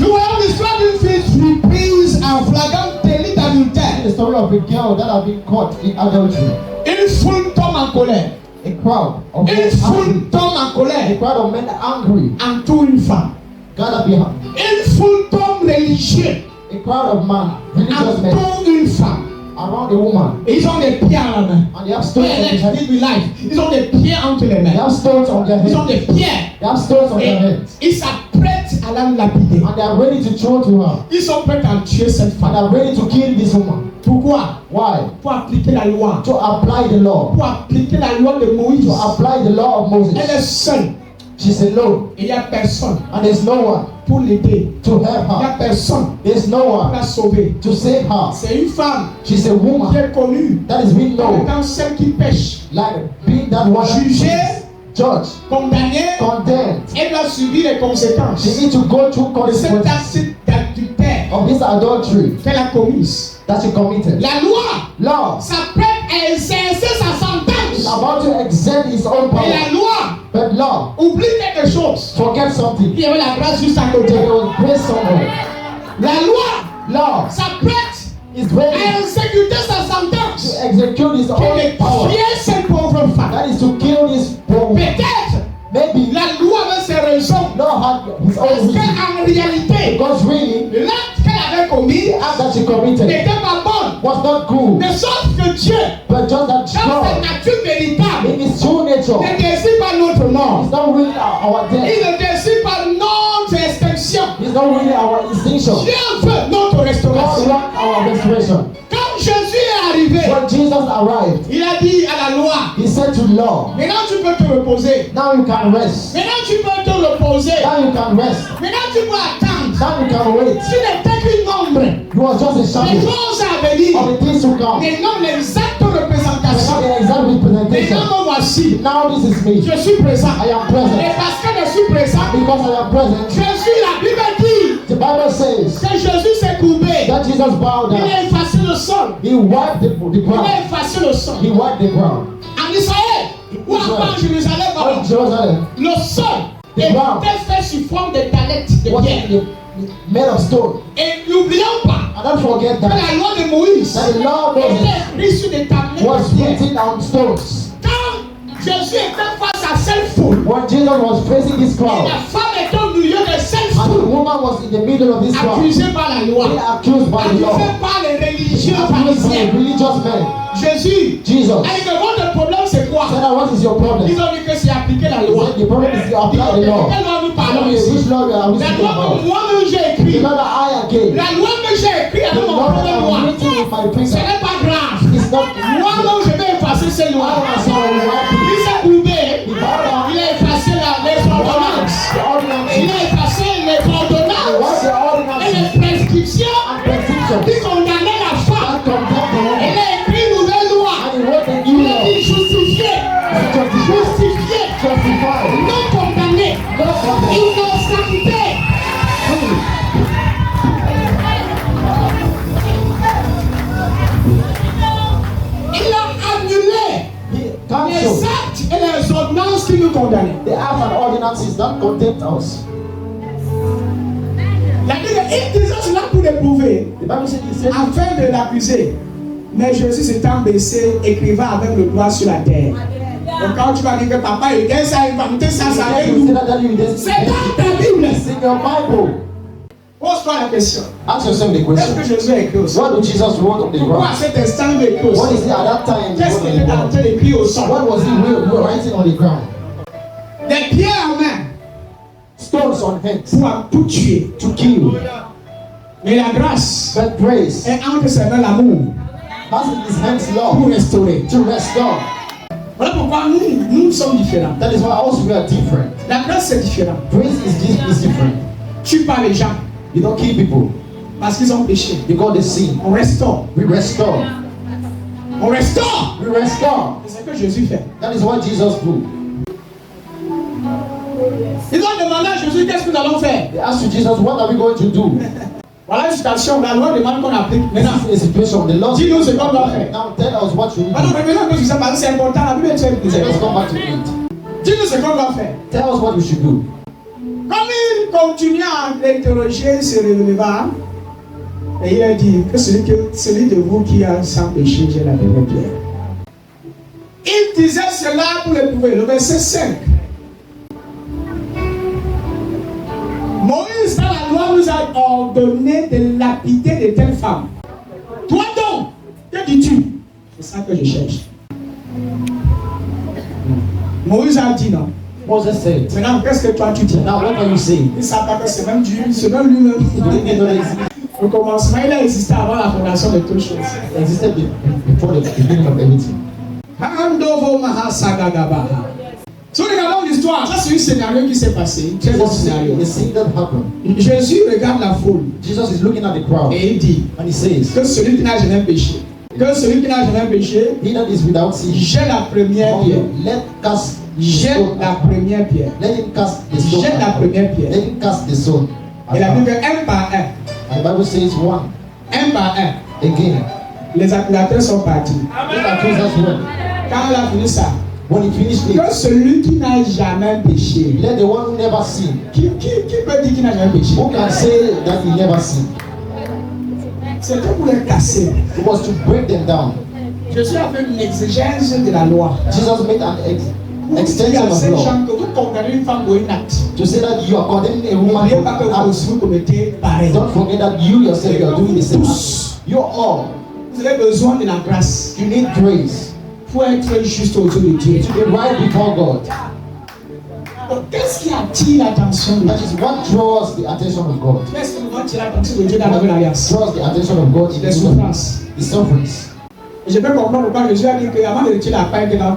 Nous voyons l'histoire d'une fille prise en flagrant délit d'adultère. The story of a girl that had been caught in adultery. Une foule tombe en colère. A crowd of men Une foule angry. tombe en A colère. crowd of men angry. Entoure une femme. Gather behind. Une foule tombe religieux. A crowd of men, religious men, Entoure une femme. around a woman. Et ils ont des pieds à la main. And they have stones on their head. Ils ont des pieds entre les They mains. have stones on their Ils ont head. des pierres. They have stones on Et their heads. ils s'apprêtent à la lapider. And they are ready to throw to her. Ils sont prêts à tuer cette And femme. they are ready to kill this woman. Pourquoi? Why? Pour appliquer la loi. To apply the law. Pour appliquer la loi de Moïse. To apply the law of Elle est Moses. seule. She's alone. Il n'y a personne And there's no one pour l'aider. to help Il n'y a her. personne There's no pour one la sauver. to save her. C'est une femme She's a qui woman est connue that is being comme known étant celle qui pêche, like being that one that Jugée. is judged, condamnée. condemned. Elle doit subir les conséquences She needs to go through de cet consequences acte d'adultère of this adultery qu'elle a commise. that she committed. La loi Law s'apprête à exercer sa is sentence. about to exert his own Et la power. loi But law, oublie quelque chose. forget something. Il y avait la grâce juste à côté. There was grace somewhere. La loi Law s'apprête is ready à exécuter sa to sentence. execute his Qui own est power. tuer cette pauvre femme. That is to kill this poor woman. Peut-être Maybe la loi avait ses raisons. law had his Parce own reason. qu'en réalité, Because really, l'acte qu'elle avait commis the act that she committed n'était pas bon. was not good. De sorte que Dieu, But just that dans sa God, nature véritable, in his true nature, ne désire pas notre mort. is not really our death. Il ne désire pas notre extinction. It's not really our extinction. Dieu veut notre God restauration. wants our restoration. Quand Jésus est arrivé, When Jesus arrived, il a dit à la loi, he said to law, maintenant tu peux te reposer. now you can rest. Maintenant tu peux te reposer. Now you can rest. Maintenant tu peux attendre. Now you can wait. Tu n'étais qu'une ombre. You are just a Les shadow choses à venir. of the things to come. Mais non l'exacte But not représentation. the exact representation. Maintenant me voici. Now this is me. Je suis présent. I am Et present. parce que je suis présent, Because I am present, Jésus, la Bible dit the Bible says que Jésus s'est courbé. that Jesus bowed Il down. a effacé le sol. He wiped the Il ground. a effacé le sol. He wiped the ground. En Israël, ou encore en Jérusalem, All in Jerusalem le sol The ground. était fait sous forme de galettes de was pierre. made of stone. Et n'oublions pas And don't forget que that la loi de Moïse the law of Moses était écrite sur des tablettes was de pierre. written on stones. Quand Jésus était face à cette foule, When Jesus was facing this et crowd, la femme était au milieu de cette and the foule, woman was in the middle of this crowd, accusée par la loi, being accused by the law, accusée par les religieux accused by pharisiens. religious men. Jésus, Jesus elle dit, votre problème c'est quoi? said, what is your problem? Ils ont dit que c'est appliquer la He loi. said, the problem is to apply the law. Quelle loi nous I parlons don't know ici? which law we are La speaking loi que about. moi-même j'ai The écrite. law that I again. La loi que j'ai écrite The avec mon law that propre I loi. am written with my Ce finger. n'est pas grave. It's not Moi-même je vais effacer ces lois. I myself will wipe it. Il s'est courbé. He bowed down. Il a effacé les ordonnances. The ordinances. Il a effacé les He wiped ordonnances the et ordinances les prescriptions and prescriptions qui condamnaient la femme. that condemned the woman. Il a écrit une nouvelle loi. And he wrote a new Il a law. dit justifié. Justifié. Justified. Non condamné. No condemned. Innocenté. Il a annulé He les cancelled actes et les ordonnances qui nous condamnaient. the acts and ordinances that condemned us. La Bible, il disait cela pour l'éprouver, The Bible said, he said, afin de l'accuser. Mais Jésus s'étant baissé, écrivant avec le doigt sur la terre. Donc quand tu vas dire que papa, il a inventé ça, ça you avec say nous. that you didn't C'est dans ta Bible. It's in your Bible. Pose-toi la question. Ask yourself the Qu'est-ce que question. Jésus a écrit au sol? What did Jesus wrote on the Pourquoi à ground? cet instant il a écrit au What sol? is it at that time? he Qu'est-ce wrote on qu'il the est en ground? train d'écrire au sol? What was he writing on the ground? Des pierres en main Stones on heads pour tuer. to kill. Mais la grâce But grace est entre ses mains l'amour has in his hands pour love restaurer. to restore. Voilà pourquoi nous sommes différents. That is why also we are different. La grâce c'est différent. Grace is different. Tue pas les gens You don't kill people parce qu'ils ont péché. because they sin. On restaure. We restore. On restaure. We restore. C'est ce que Jésus fait. That is what Jesus do. Ils ont demandé à Jésus qu'est-ce que nous allons faire. They asked Jesus, what are we going to do? Voilà une situation, la loi demande qu'on applique. Maintenant, This is a situation. The Lord dis-nous ce qu'on doit faire. now tell us what to do. Maintenant, revenons un peu sur ça parce que c'est important. La Bible est très Let's bizarre. come back to it. Dis-nous ce qu'on doit faire. Tell us what we should do. Comme il continue à l'interroger, se releva, et il a dit que celui de vous qui a sans péché, j'ai la première pierre. Il disait cela pour l'éprouver. Le verset 5. Moïse, dans la loi, nous a ordonné de lapider de telles femmes. Toi donc, que dis-tu? C'est ça que je cherche. Moïse a dit non. Moses said, Maintenant, qu'est-ce que toi tu dis? now what can you say? Il ne savent pas que c'est même Dieu, c'est même lui-même. He didn't know that Au commencement, il a existé avant la fondation de toutes choses. it existed before the beginning of everything. Handovo Mahasagagabaha. Si nous regardons l'histoire, ça c'est un scénario qui s'est passé. Très bon scénario. The scene that happened. Jésus regarde la foule Jesus is looking at the crowd et il dit and he says, que celui qui n'a jamais péché, he that is without sin, jette la première among pierre. you, let cast the Jette stone. la première pierre. Let him cast the stone. Jette la première pierre. Let him cast the stone. Et la Bible un par un. And the Bible says one Un par un. again. Les accusations sont partis. Let accusers win. Quand il a fini ça, When he finished que it, celui qui n'a jamais péché. let the one who never sinned. Qui peut dire qu'il n'a jamais péché? Who can say that he never sinned? C'était pour les casser. It was to break them down. Jésus a fait une exégèse de la loi. Jesus made an Il y extension a of ces law gens que vous condamnez une femme pour une acte. to say that you are condemning a woman N'oubliez for pas que vous an act. aussi vous commettez pareil. Don't forget that you yourself you are doing the same Tous. act. You're all. Vous avez besoin de la grâce You need grace pour être juste aux yeux de Dieu. to be right before God. Donc, qu'est-ce qui attire l'attention de That Dieu? is what draws the attention of God. Qu'est-ce qui va attirer l'attention de Dieu dans la nouvelle alliance? Draws the attention of God in Les the souffrances. sufferings. Et je peux comprendre pourquoi Jésus a dit qu'avant de retirer la paille qui est dans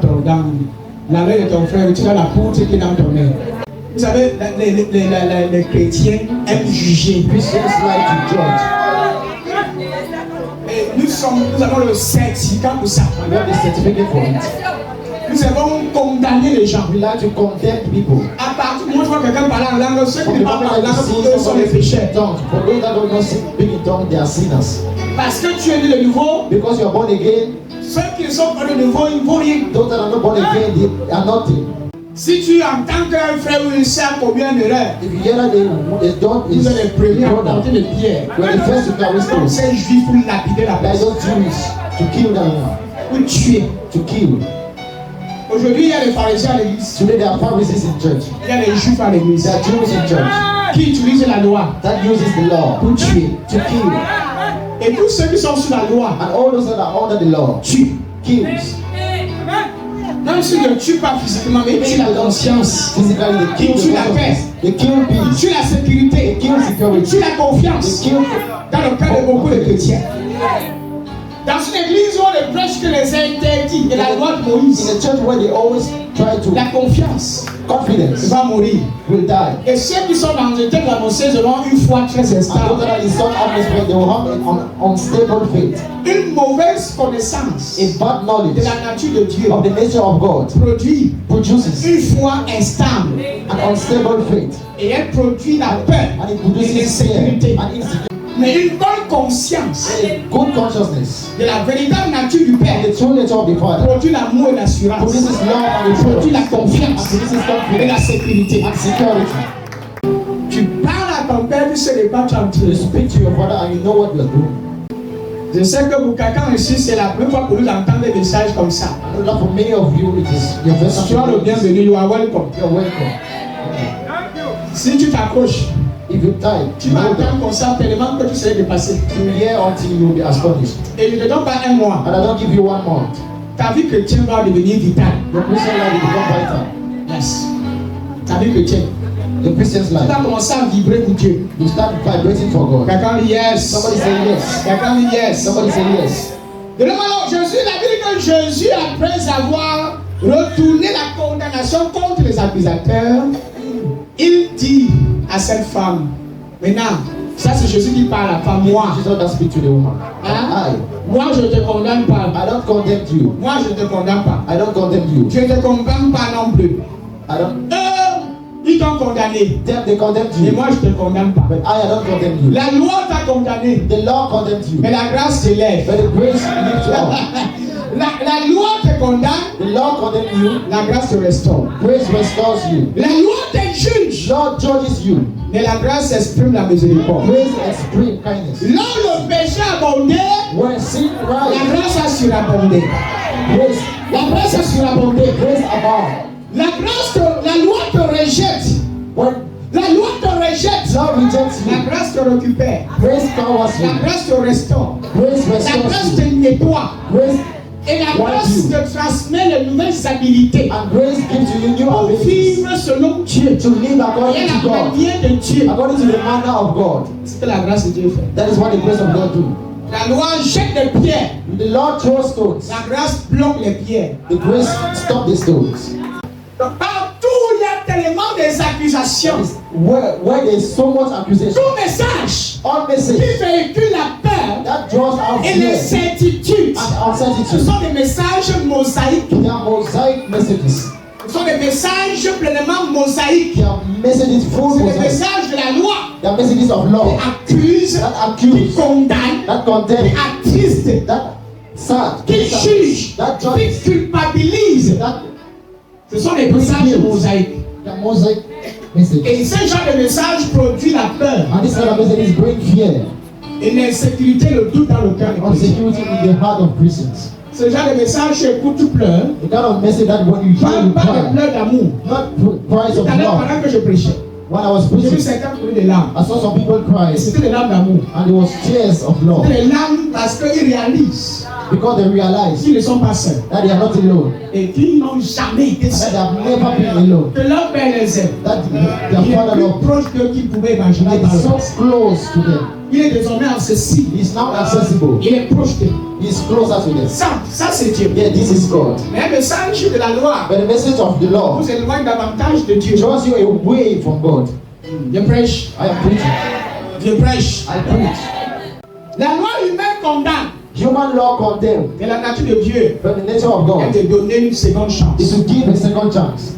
la main de ton frère, retire la poutre qui est dans ton main. Vous savez, les chrétiens aiment juger. Christians like to judge. Et nous avons le certificat pour ça. We have the certificate for it. Nous avons condamné les gens. We like to condemn people. À partir du moment où je vois quelqu'un parler en langue, ceux qui From ne the parlent moment pas en that langue, you pour see eux sont les somebody speaking pécheurs. in tongues, for those that don't know speak in tongues, they are sinners. Parce que tu es né de nouveau, Because you are born again, ceux qui ne sont pas de nouveau, ils ne vont rien. those that are not born again, they are nothing. Si tu entends qu'un frère ou une sœur commet une erreur, If you hear that the dog is vous êtes les premiers à brother, porter les pierres. you are the first to carry stones. C'est juif pour lapider la Like personne, those Jews to kill that woman, pour tuer. to kill. Aujourd'hui, il y a les pharisiens à l'église, Today there are Pharisees in church. il y a les juifs à l'église There are Jews in church qui utilisent la loi that uses the law pour tuer. to kill. Et tous ceux qui sont sous la loi And all those that are under the law tuent. kills. Même s'ils ne tuent pas physiquement, mais ils tuent la conscience, Physically they kill Ils tuent la the paix. conscience. They kill ils peace. tuent la sécurité, They kill ils security. tuent la confiance. They kill Dans le cas de beaucoup de chrétiens. Dans une église où on ne prêche que les interdits et la loi de in Moïse, a church where they always try to la confiance confidence va mourir. will die. Et ceux qui sont dans une telle avancée auront une foi très And those instable. that are in some atmosphere, they will have an unstable faith. Une mauvaise connaissance A bad de knowledge la nature de Dieu of the nature of God produit produces une foi instable. an unstable faith. Et elle produit la peur And it et produces fear l'insécurité. and insecurity. Mais une bonne conscience A good consciousness de la véritable nature du of Père the true nature of the Father produit l'amour et l'assurance, produces love and produit la assurance confiance and produces et la confidence sécurité. and security. Tu parles à ton Père, tu sais de quoi tu es en train You de speak to your Father and you know what you are doing. Je sais que pour quelqu'un ici, c'est la première fois pour nous entendre des messages comme ça. I know that for many of you, it is your first Tu as le bienvenu, you are welcome. You're welcome. Si tu t'approches, If you die, tu you vas know that entendre comme ça tellement que tu serais dépassé. you hear until you will be astonished. Et je ne te donne pas un mois. And I don't give you 1 month. Ta vie chrétienne va devenir vitale. Your Christian life will become vital. Yes. Ta vie chrétienne The Christian's Tu life. vas commencer à vibrer pour Dieu. You start vibrating for God. Quelqu'un dit yes. Somebody say yes. Quelqu'un dit yes. Somebody say yes. De la manière, Jésus, la Bible dit que Jésus, après avoir retourné la condamnation contre les accusateurs, il dit à cette femme, maintenant, ça c'est Jésus qui parle à la femme, moi. Jesus doesn't speak to the woman. Hein? Moi je ne te condamne pas. I don't condemn you. Moi je ne te condamne pas. I don't condemn you. Je ne te condamne pas non plus. I don't. Ils t'ont condamné. They condemned Et you. moi je ne te condamne pas. But I don't condemn you. La loi t'a condamné. The law condemned you. Mais la grâce t'élève. But the grace lifts you up. La loi te condamne. The law condemns you. La grâce te restaure. Grace restores you. La loi te juge. Lord judges you. Mais la grâce exprime la miséricorde. Grace express kindness. Là où le péché abondait, When sin la rises, grâce a surabondé. grace, La grâce a surabondé. grace abound. La loi te rejette. When La loi te rejette. love rejects La you, grâce te récupère. grace covers La you. grâce te restaure. Grace La restores grâce te you. nettoie. Grace Et la Why grâce you? te transmet les nouvelles habilités and grace gives to you new pour abilities vivre selon Dieu. to live Et according to la God, manière de Dieu. according to the manner of God. C'est ce que la grâce de Dieu fait. That is what the grace of God do. La loi jette des pierres. The Lord throws stones. La grâce bloque les pierres. The grace stop the stones. Donc, partout où il y a tellement des accusations, Where there is so much accusation, tout message all qui message véhicule la peur that draws out et les fear certitudes, and ce uncertainty, sont des messages mosaïques. they are mosaic messages. Ce sont des messages pleinement mosaïques. They are messages full C'est des mosaic. messages de la loi They are messages of qui law accusent, that qui accuse, condamnent, that qui condemn, attristent, that sad, qui jugent, that qui judge, culpabilisent. that Ce sont des messages mosaïques. they are mosaic messages. Et ce genre de message produit la peur And this kind of messages bring fear et l'insécurité, le doute dans le cœur des and chrétiens. security in the heart of Christians. Ce genre de message, tu écoutes, tu pleures. The kind of message that when you hear, you Pas de cry, pleurs d'amour. not cries of Tout à l'heure, love. pendant que je prêchais, When I was j'ai vu preaching, certains couler des larmes. I saw some people Et cry, c'était des larmes d'amour. and it was tears of love C'était des larmes parce qu'ils réalisent because they realized qu'ils ne sont pas seuls that they are not alone, et qu'ils n'ont jamais été that they seuls. have never been alone, Que leur père les aime. that Il their est father plus love, proche d'eux qu'ils pouvaient imaginer that par is le so passé. close to them. Il est désormais accessible. He is now accessible. Il est proche d'eux. He is closer to them. Ça c'est Dieu. Yeah, this is God. Mais un message de la loi But the message of the law vous éloigne davantage de Dieu. draws you away from God. Je prêche. I am preaching. Je prêche. I preach. La loi humaine condamne. Human law condemns, Mais la nature de Dieu but the nature of est God de donner une seconde chance. is to give a second chance.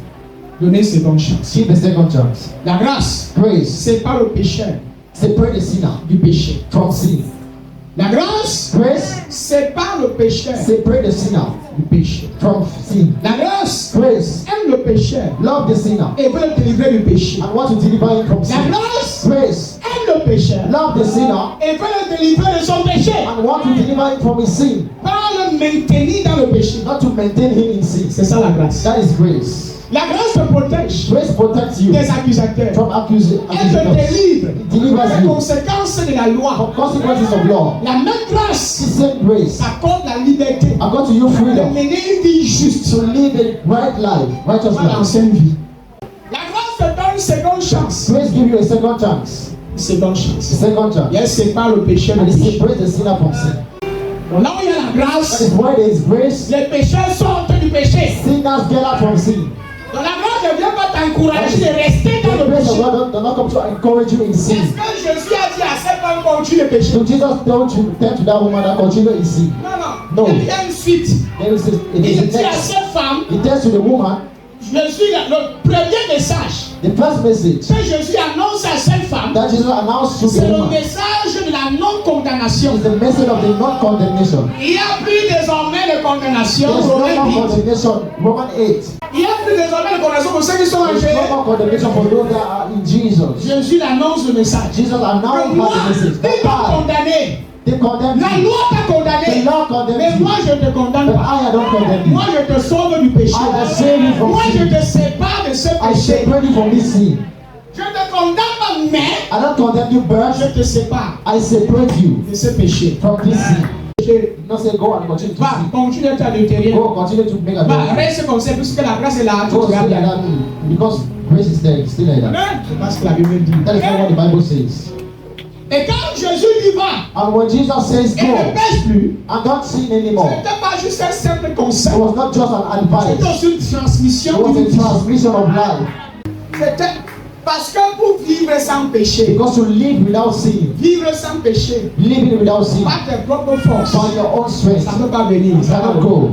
Donner une seconde chance. Give a second chance. La grâce Grace sépare le pécheur separate the sinner du péché. from sin. La grâce Grace sépare le pécheur separate the sinner du péché. from sin. La grâce Grace aime le pécheur love the sinner et veut le délivrer du péché. and want to deliver him from La sin. grâce Grace aime le pécheur love the sinner et veut le délivrer de son péché. and want to deliver him from his sin, Pas le maintenir dans le péché. not to maintain him in sin. C'est ça la grâce. That is grace. La grâce te protège Grace protects you des accusateurs. from Elle te accusation, délivre delivers des you conséquences de la loi. from consequences of law. La même The grâce same grace accorde la liberté according to you de freedom mener une vie juste to live a right life, righteous dans life. l'ancienne vie. La grâce te donne une seconde chance. Grace gives you a second chance. Une seconde A chance. second chance. Et elle sépare le pécheur And du it péché. separates the sinner from sin. Donc là où il y a la That grâce, is why there is grace. les pécheurs sortent du péché. Sinners get out from sin. Donc la grâce ne vient pas t'encourager de rester dans The le grace of péché. God does not come to encourage you in sin. Est-ce que Jésus a dit à cette femme continue le péché? So Jesus told you, tell to that woman that continue in sin. Non, non. No. Il y a une suite. Then it says, it Il is the dit à next. cette femme, He tells to the woman, je suis le premier message the first message que Jésus annonce à cette femme, that Jesus announced to c'est the le woman message de la non-condamnation. is the message of the non-condemnation. Il n'y a plus désormais de condamnation. There's no Romains more 8. condemnation. Roman 8. Il n'y a plus désormais de condamnation pour ceux qui sont en There's Jésus. no more condemnation for those that are in Jesus. Jésus annonce le message. Jesus announced Que moi, the message. ils t'ont That condamné. they condemn La you. loi t'a condamné. The law Mais condemns moi, you. je ne te condamne But pas. I don't condemn you. Moi, je te sauve du péché. I will save you from Moi, je sin. te sépare de ce I péché. separate you from this sin. Je ne te condamne pas, mais I don't condemn you, but je te sépare I separate you de ce péché. from this sin. pécher. Not say go and continue to Va, sin. continue d'être adultérien. Go continue to make Va, adultery. reste comme ça, puisque la grâce est là, tu Go seras stay like bien. that because grace is there, stay like that. Amen. C'est parce que la Bible dit. That is not what the Bible says. Et quand Jésus y va, And when Jesus says il ne go pêche plus. and don't sin Ce anymore, n'était pas juste un simple it conseil. was not just an C'était advice. aussi une transmission It was d'une a vie. transmission of life. C'était parce que pour vivre sans péché, Because to live without sin, vivre sans péché, living without sin, pas tes propres forces, by your own strength, ça ne peut pas venir. it cannot go.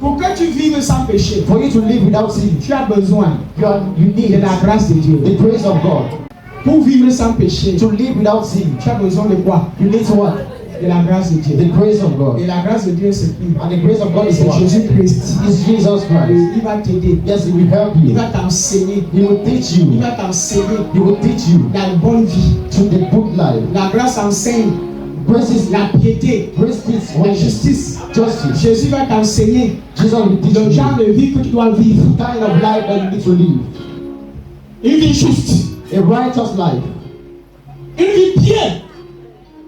Pour que tu vives sans péché, For you to live without sin, tu as besoin you de need la grâce de Dieu. the grace of God. Pour vivre sans péché, To live without sin, tu as besoin de quoi? you need what? De la grâce de Dieu. The grace of God. Et la grâce de Dieu, c'est qui? And the grace of God is C'est what? Jésus-Christ. Is Jesus Christ. Il va t'aider. Yes, He will help Il you. va t'enseigner. He will teach Il you. va t'enseigner He will teach you la bonne vie. to the good life. La grâce enseigne Grace is la piété, grace is la righteousness, justice. justice. Jésus va t'enseigner Jesus will teach le you genre the de vie que tu dois vivre. kind of life that you need to live. Une vie juste, A righteous life. une vie bien,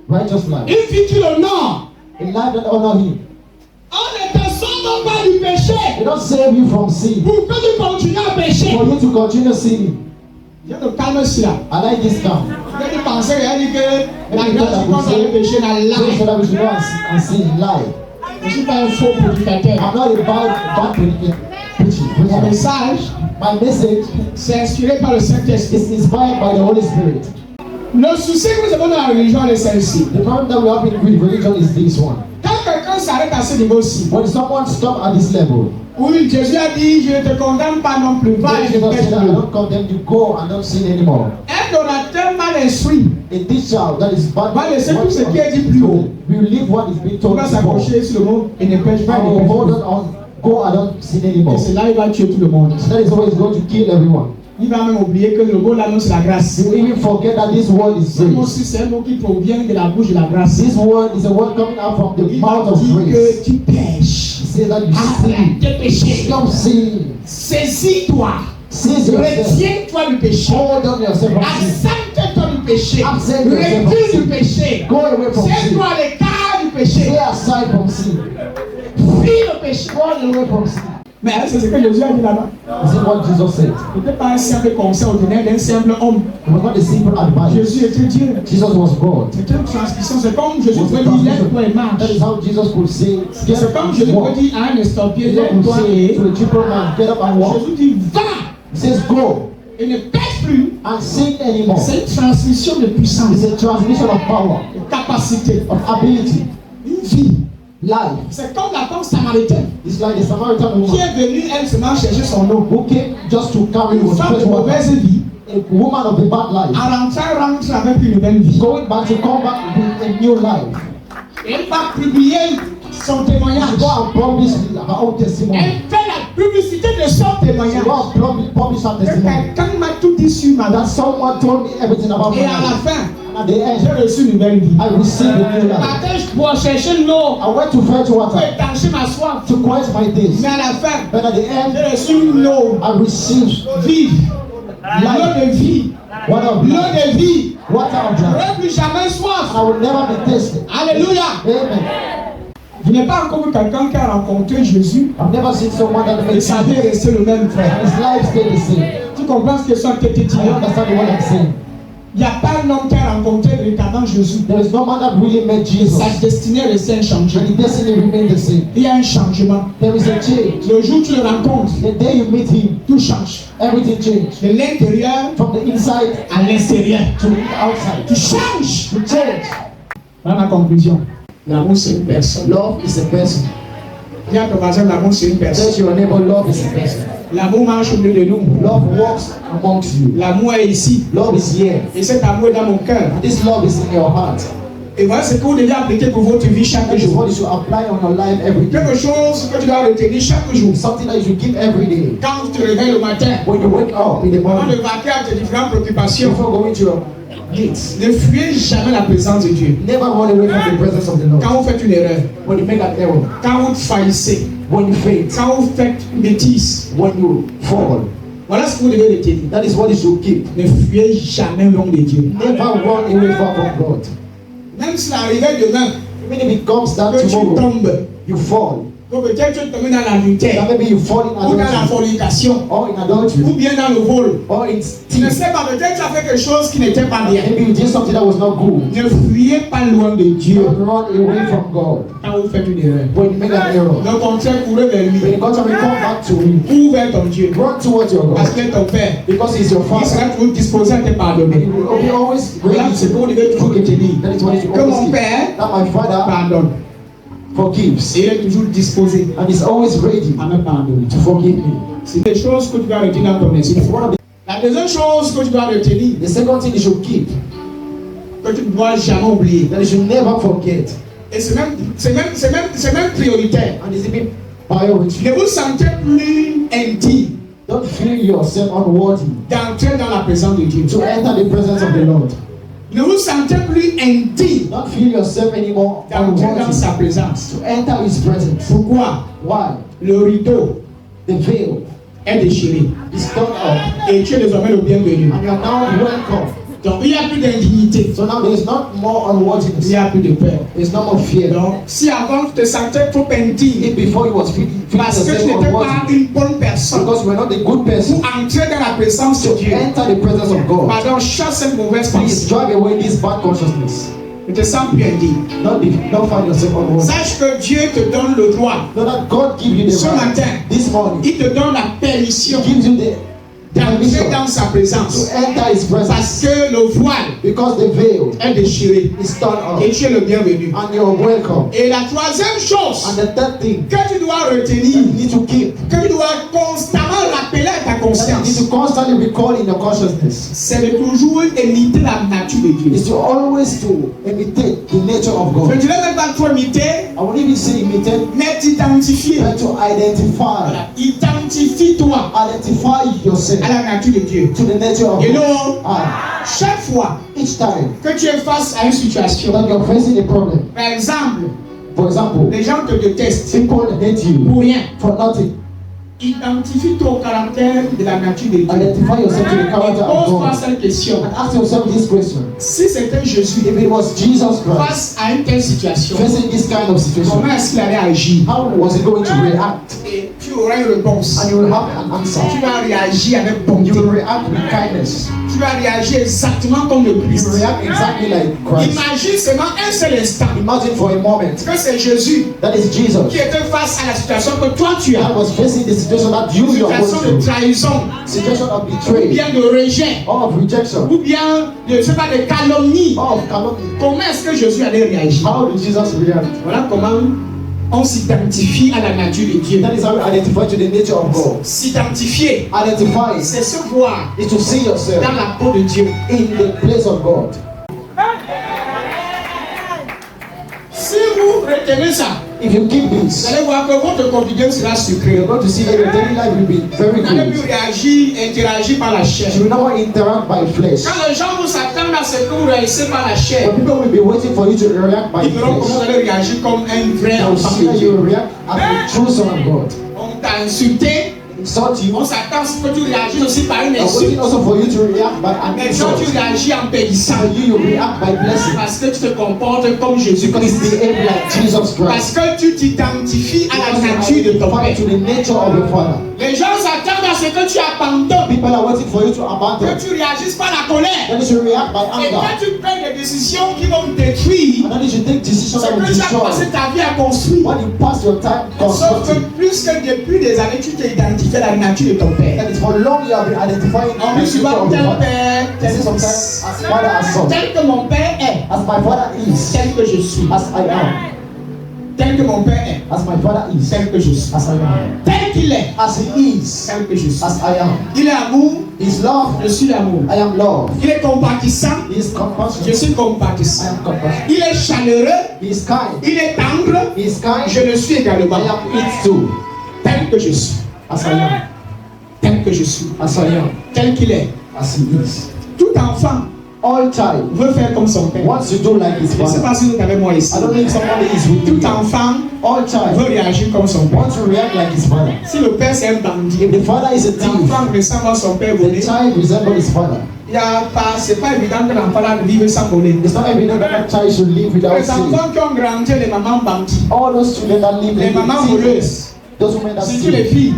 Righteous life. une vie qui l'honore. A life that honor Him. On ne te sauve pas du péché It don't save you from sin. pour que tu continues à pécher. For you to continue sinning. Viens de calmer cela. I like this now. Viens de penser et dit que la grâce du contre le péché n'a So lie. that we should not and sin, lie. Je ne suis pas un faux prédicateur. I'm not a bad preaching. Mon message, My message c'est inspiré par le Saint-Esprit. is inspired by the Holy Spirit. Le souci que nous avons dans la religion est celle-ci. The problem that we have in religion is this one. Quand quelqu'un s'arrête à ce niveau-ci, When someone stops at this level, oui, Jésus a dit, je ne te condamne pas non plus. Va et ne Jesus pêche said, I plus. don't condemn you, go and don't sin anymore. Un orateur mal instruit A teacher that is bad va laisser tout ce qui est dit plus haut. will leave what is being Il told va before. s'accrocher sur le mot et ne pêche pas. I Et ne will pêche hold plus. on, go and don't sin anymore. Et c'est là il va tuer tout le monde. That is always going to kill everyone. Il va même oublier que le mot là, non, c'est la grâce. You will even forget that this word is Ce mot grace. ci c'est un mot qui provient de la bouche de la grâce. This word is a word coming out from the Il va mouth of dire grace. que tu pêches. He says that you sin. Arrête de pécher. Stop sinning. Saisis-toi. Seize yourself. Retiens-toi du péché. Hold on yourself from sin. Absente-toi du péché. Absent yourself from Recule sin. du péché. Go away from sin. Tiens-toi à l'écart du péché. Stay aside from sin. Fuis le péché. Run away from sin. Mais c'est ce que Jésus a dit là-bas. This is what Jesus said. Il n'était pas un simple conseil ordinaire d'un simple homme. It was not a simple advice. Jésus était Dieu. Jesus was God. C'était une transmission. C'est comme Jésus Was pouvait a dire transmission. lève-toi et marche. That is how Jesus could say, get C'est up comme and Jésus walk. pouvait dire à un estorpier Jesus could lève-toi say et. to a triple man, get up and walk. Jésus dit va He says, go et ne pêche plus. and sin anymore. C'est une transmission de puissance, It's a transmission of power, de capacité, of ability, une vie. life. C'est comme la femme samaritaine It's like the Samaritan qui woman est venue elle seulement chercher son eau. who came just to carry Une femme de fresh water. mauvaise vie, A woman of a bad life. rentre avec une nouvelle vie. Going back to come back with a new life. Elle va publier son témoignage. She go and publish her own testimony. Elle fait la publicité de son She témoignage. go and publish her Que testimony. quelqu'un m'a tout dit sur ma That dame. someone told me everything about my Et à la life. fin, And at the end, j'ai reçu une nouvelle vie. I received a new life. Matin, pour chercher l'eau I went to fetch pour water étancher ma soif. to quench my thirst. Mais à la fin, But at the end, j'ai reçu une eau I received vive. L'eau de vie. water of L'eau life. de vie. Water of Je life. n'aurai plus jamais soif. I will never be thirsty. Alléluia. Amen. Je n'ai pas encore vu quelqu'un qui a rencontré Jésus I've never seen someone that et makes sa vie est restée le même frère. his life stay the same. Tu comprends ce que ça que tu I dis? understand what I'm saying. Il n'y a pas un homme qui a rencontré véritablement Jésus. There is no man that really met Jesus, Sa destinée est restée inchangée. and his destiny remained the same. Il y a un changement. There is a change. Le jour où tu le rencontres, The day you meet him, tout change. everything changes. De l'intérieur From the inside à l'extérieur. to the outside. Tu changes. To change. Voilà ma conclusion. L'amour, c'est une personne. Love is a person. Dis à ton voisin, l'amour, c'est une personne. Tell your neighbor, love is a person. L'amour marche au milieu de nous. Love walks amongst you. L'amour est ici. Love is here. Et cet amour est dans mon cœur. This love is in your heart. Et voilà ce que vous devez appliquer pour votre vie chaque That is jour. what you should apply on your life every day. Quelque chose que tu dois retenir chaque jour. Something that you should give every day. Quand tu te réveilles le matin, When you wake up in the avant de morning, vaquer à tes différentes préoccupations, before going to your needs, ne fuyez jamais la présence de Dieu. never run away from the presence of the Lord. Quand vous faites une erreur, When you make an error, quand vous faillissez, when you faint, quand vous faites une bêtise, when you fall, voilà ce que vous devez retenir. that is what you should keep. Ne fuyez jamais loin de Dieu. Never run away far from God. Même s'il arrivait demain, Even if it comes that que tu tomorrow, tombes. you fall. Donc peut-être tu tombes dans l'adultère, That maybe you fall in ou dans la adultery, fornication, or in ou adultery, bien dans le vol. or in Tu ne thief. sais pas, peut-être tu as fait quelque chose qui n'était pas bien. Maybe you did something that was not good. Ne fuyez pas loin de Dieu Don't run away from God. quand vous faites une erreur. When you make an error, Le contraire, courez vers when lui. you got to return back to Him, Cours vers ton Dieu. run towards your Parce God. qu'il est ton Père. Because He's your Il Father. sera toujours disposé à te And He pardonner. will be always Voilà, ready c'est to pour lui toujours retenir. That is what He Que always mon give. Père That my Father pardonne. forgives. Et il est toujours disposé And He's always ready à me pardonner. to forgive me. C'est des choses que tu dois retenir dans ton esprit. It's one of La deuxième chose que tu dois retenir, the second thing you should keep, que tu ne dois jamais oublier, that you should never forget. et c'est même prioritaire. And it's even priority. Ne vous sentez plus intime Don't feel yourself unworthy d'entrer dans la présence de Dieu. to enter the presence of the Lord. Ne vous sentez plus intime Don't feel yourself anymore d'entrer dans unworthy sa présence. to enter His presence. Pourquoi? Why? Le rideau The veil est déchiré is torn up, et tu es désormais le bienvenu. and you are now welcome. Donc il n'y a plus d'indignité, So now there is not more il unworthiness. n'y a plus de peur. There is no more fear. Donc si avant tu te sentais trop intime If before you was feeling parce que tu yourself n'étais pas unworthy une bonne personne because you were not a good pour person entrer dans la présence de to Dieu, enter the presence of God, pardon, chasse cette mauvaise please pensée. drive away this bad consciousness. Ne te sens plus indigne. Don't find yourself unworthy. Sache que Dieu te donne le droit. Know that God gives you the Ce right matin, this morning. il te donne la permission He gives you the d'entrer permission dans sa to présence enter His parce presence que le voile because the veil est déchiré is torn et up tu es le bienvenu. and you're welcome. Et la troisième chose And the third thing que tu dois that retenir, you need to keep, que tu dois constamment rappeler à ta that you need conscience, to constantly recall in your consciousness, c'est de toujours imiter la nature de Dieu. is to always to imitate the nature of Je ne God. dirais même pas trop imiter, I won't even say imitate, mais t'identifier. but to identify, Voilà. Identifie-toi identify yourself à la nature de Dieu. to the nature of God. Hello. And Chaque fois each time que tu es face à une situation, that you're facing a problem, par exemple, for example, les gens te détestent people hate you pour rien. for nothing. Identifie-toi au caractère de la nature de Dieu. Identify yourself to the character of Pose-toi God. cette question. And ask yourself this question. Si c'était Jésus If it was Jesus Christ face à une telle situation, facing this kind of situation, comment est-ce qu'il allait agir? how was he going to react? Et tu auras une réponse. And you will have an answer. Tu vas réagir avec You bonté. will react with kindness. Tu vas réagir exactement comme le You Christ. will react exactly like Christ. Imagine seulement un seul instant Imagine for a moment que c'est Jésus that is qui Jesus était face à la situation que toi tu that as. was facing the situation that you are Situation going de through, trahison, situation of ou betrayal, bien de rejet, or of rejection, ou bien de, je sais pas, de calomnie. or of calumny. Comment est-ce que Jésus allait réagir? How did Jesus react? Voilà comment on s'identifie à la nature de Dieu. That is how you identify to the nature of God. S'identifier, Identify c'est se voir is to see yourself dans la peau de Dieu. in the place of God. Si vous retenez ça, If you keep vous this, allez voir que votre quotidien sera sucré. you're going to see that your daily life will be very Vous n'allez plus good. réagir, interagir par la chair. You will not interact by flesh. Quand les gens vous s'attendent à ce que vous réagissez par la chair, But people will be waiting for you to react by ils verront comment vous flesh. allez réagir comme un vrai They will enfant see de that Dieu. you will react as a true son of God. On t'a insulté, Insult you. on s'attend à ce que tu réagisses aussi par une I'm insulte. waiting also for you to react by an Mais quand tu insult. réagis en bénissant, For you react by blessing. parce que tu te comportes comme Jésus Because Christ. it's behave like Jesus Parce Christ. que tu t'identifies à la Because nature de you ton identify to Père. the nature of your Father. Les gens s'attendent à ce que tu abandonnes, People are waiting for you to abandon. que tu réagisses par la colère. Then you should react by Et quand anger. tu prends des décisions qui vont te détruire, And then you should take decisions c'est that will que tu as passé destroy. ta vie à construire. When you pass your time Sauf que constructing, plus que depuis des années, tu t'es identifié à la nature de ton Père. that is for long you have been identifying On the dit nature souvent of your tel Father. Père, You tel say sometimes Fils. as father as son. Tel que mon Père est, As my father is, tel que je suis. as I am. Tel que mon Père est, As my father is, tel que je suis. as I am. Tel qu'il est, As he is, tel que je suis. as I am. Il est amour, His love, je suis l'amour. I am love. Il est compatissant, He is compassion, je suis I compatissant. am compassion. Il est chaleureux, He is kind, il est tendre, he is kind, je le suis également. I am it too. Tel que je suis, As I am, tel que je suis, as I am, tel qu'il est. as he is. Tout enfant All child veut faire comme son père. wants to do like his Je ne sais father. pas si vous êtes avec moi ici. I don't think somebody is with Tout you. enfant All child veut réagir comme son père. wants to react like his father. Si le père c'est un bandit, If the father is a thief, l'enfant ressemble à son père the volé, child resembles his father. C'est pas évident que l'enfant là de vivre sans voler. It's not evident that that child should live without Les sin. enfants qui ont grandi, les mamans bandits, All those children that live les in mamans sin, voleuses, those women that surtout les sin, filles,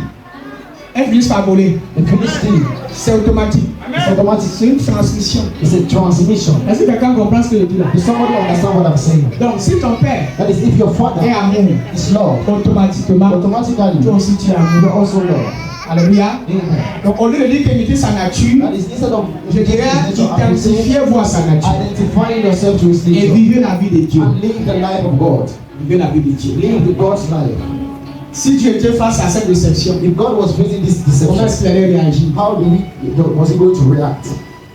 elles finissent par voler. they finish stealing. C'est automatique. It's automatic. C'est une transmission. It's a transmission. Est-ce que quelqu'un comprend ce que je dis là? Does somebody understand what I'm saying? Donc, si ton père That is, if your est father amour, is love, automatiquement, toi automatically aussi tu es you amour. also love. Alléluia. Amen. Donc, au lieu de dire qu'imiter sa nature, That is, instead of je dirais identifiez-vous à sa nature identifying yourself to his et nature vivez la vie de Dieu. and live the life of God. Vivez la vie de Dieu. Live the God's life. Si Dieu était face à cette déception, If God was facing this comment deception, est-ce qu'il allait réagir? how was he going to react?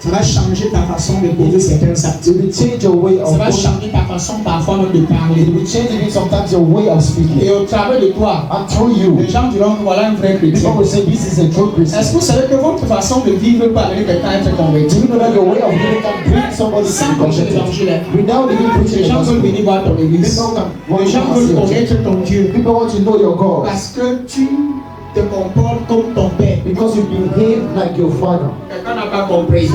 Ça va changer ta façon de poser certains actes. It will change your way of Ça va going. changer ta façon parfois même de parler. It will change even sometimes your way of speaking. Et au travers de toi, And through you, les gens diront que voilà un vrai chrétien. people will say this is a true Christian. Est-ce que vous savez que votre façon de vivre peut amener quelqu'un à être converti? Do you know that your way of living can bring somebody to Sans be prêcher converted? l'évangile. Without even Les preaching the gens veulent gospel. venir voir ton église. Les gens veulent connaître ton Dieu. People want to know your God Parce que tu te comportes comme ton père. because you behave like your father. Quelqu'un n'a pas compris.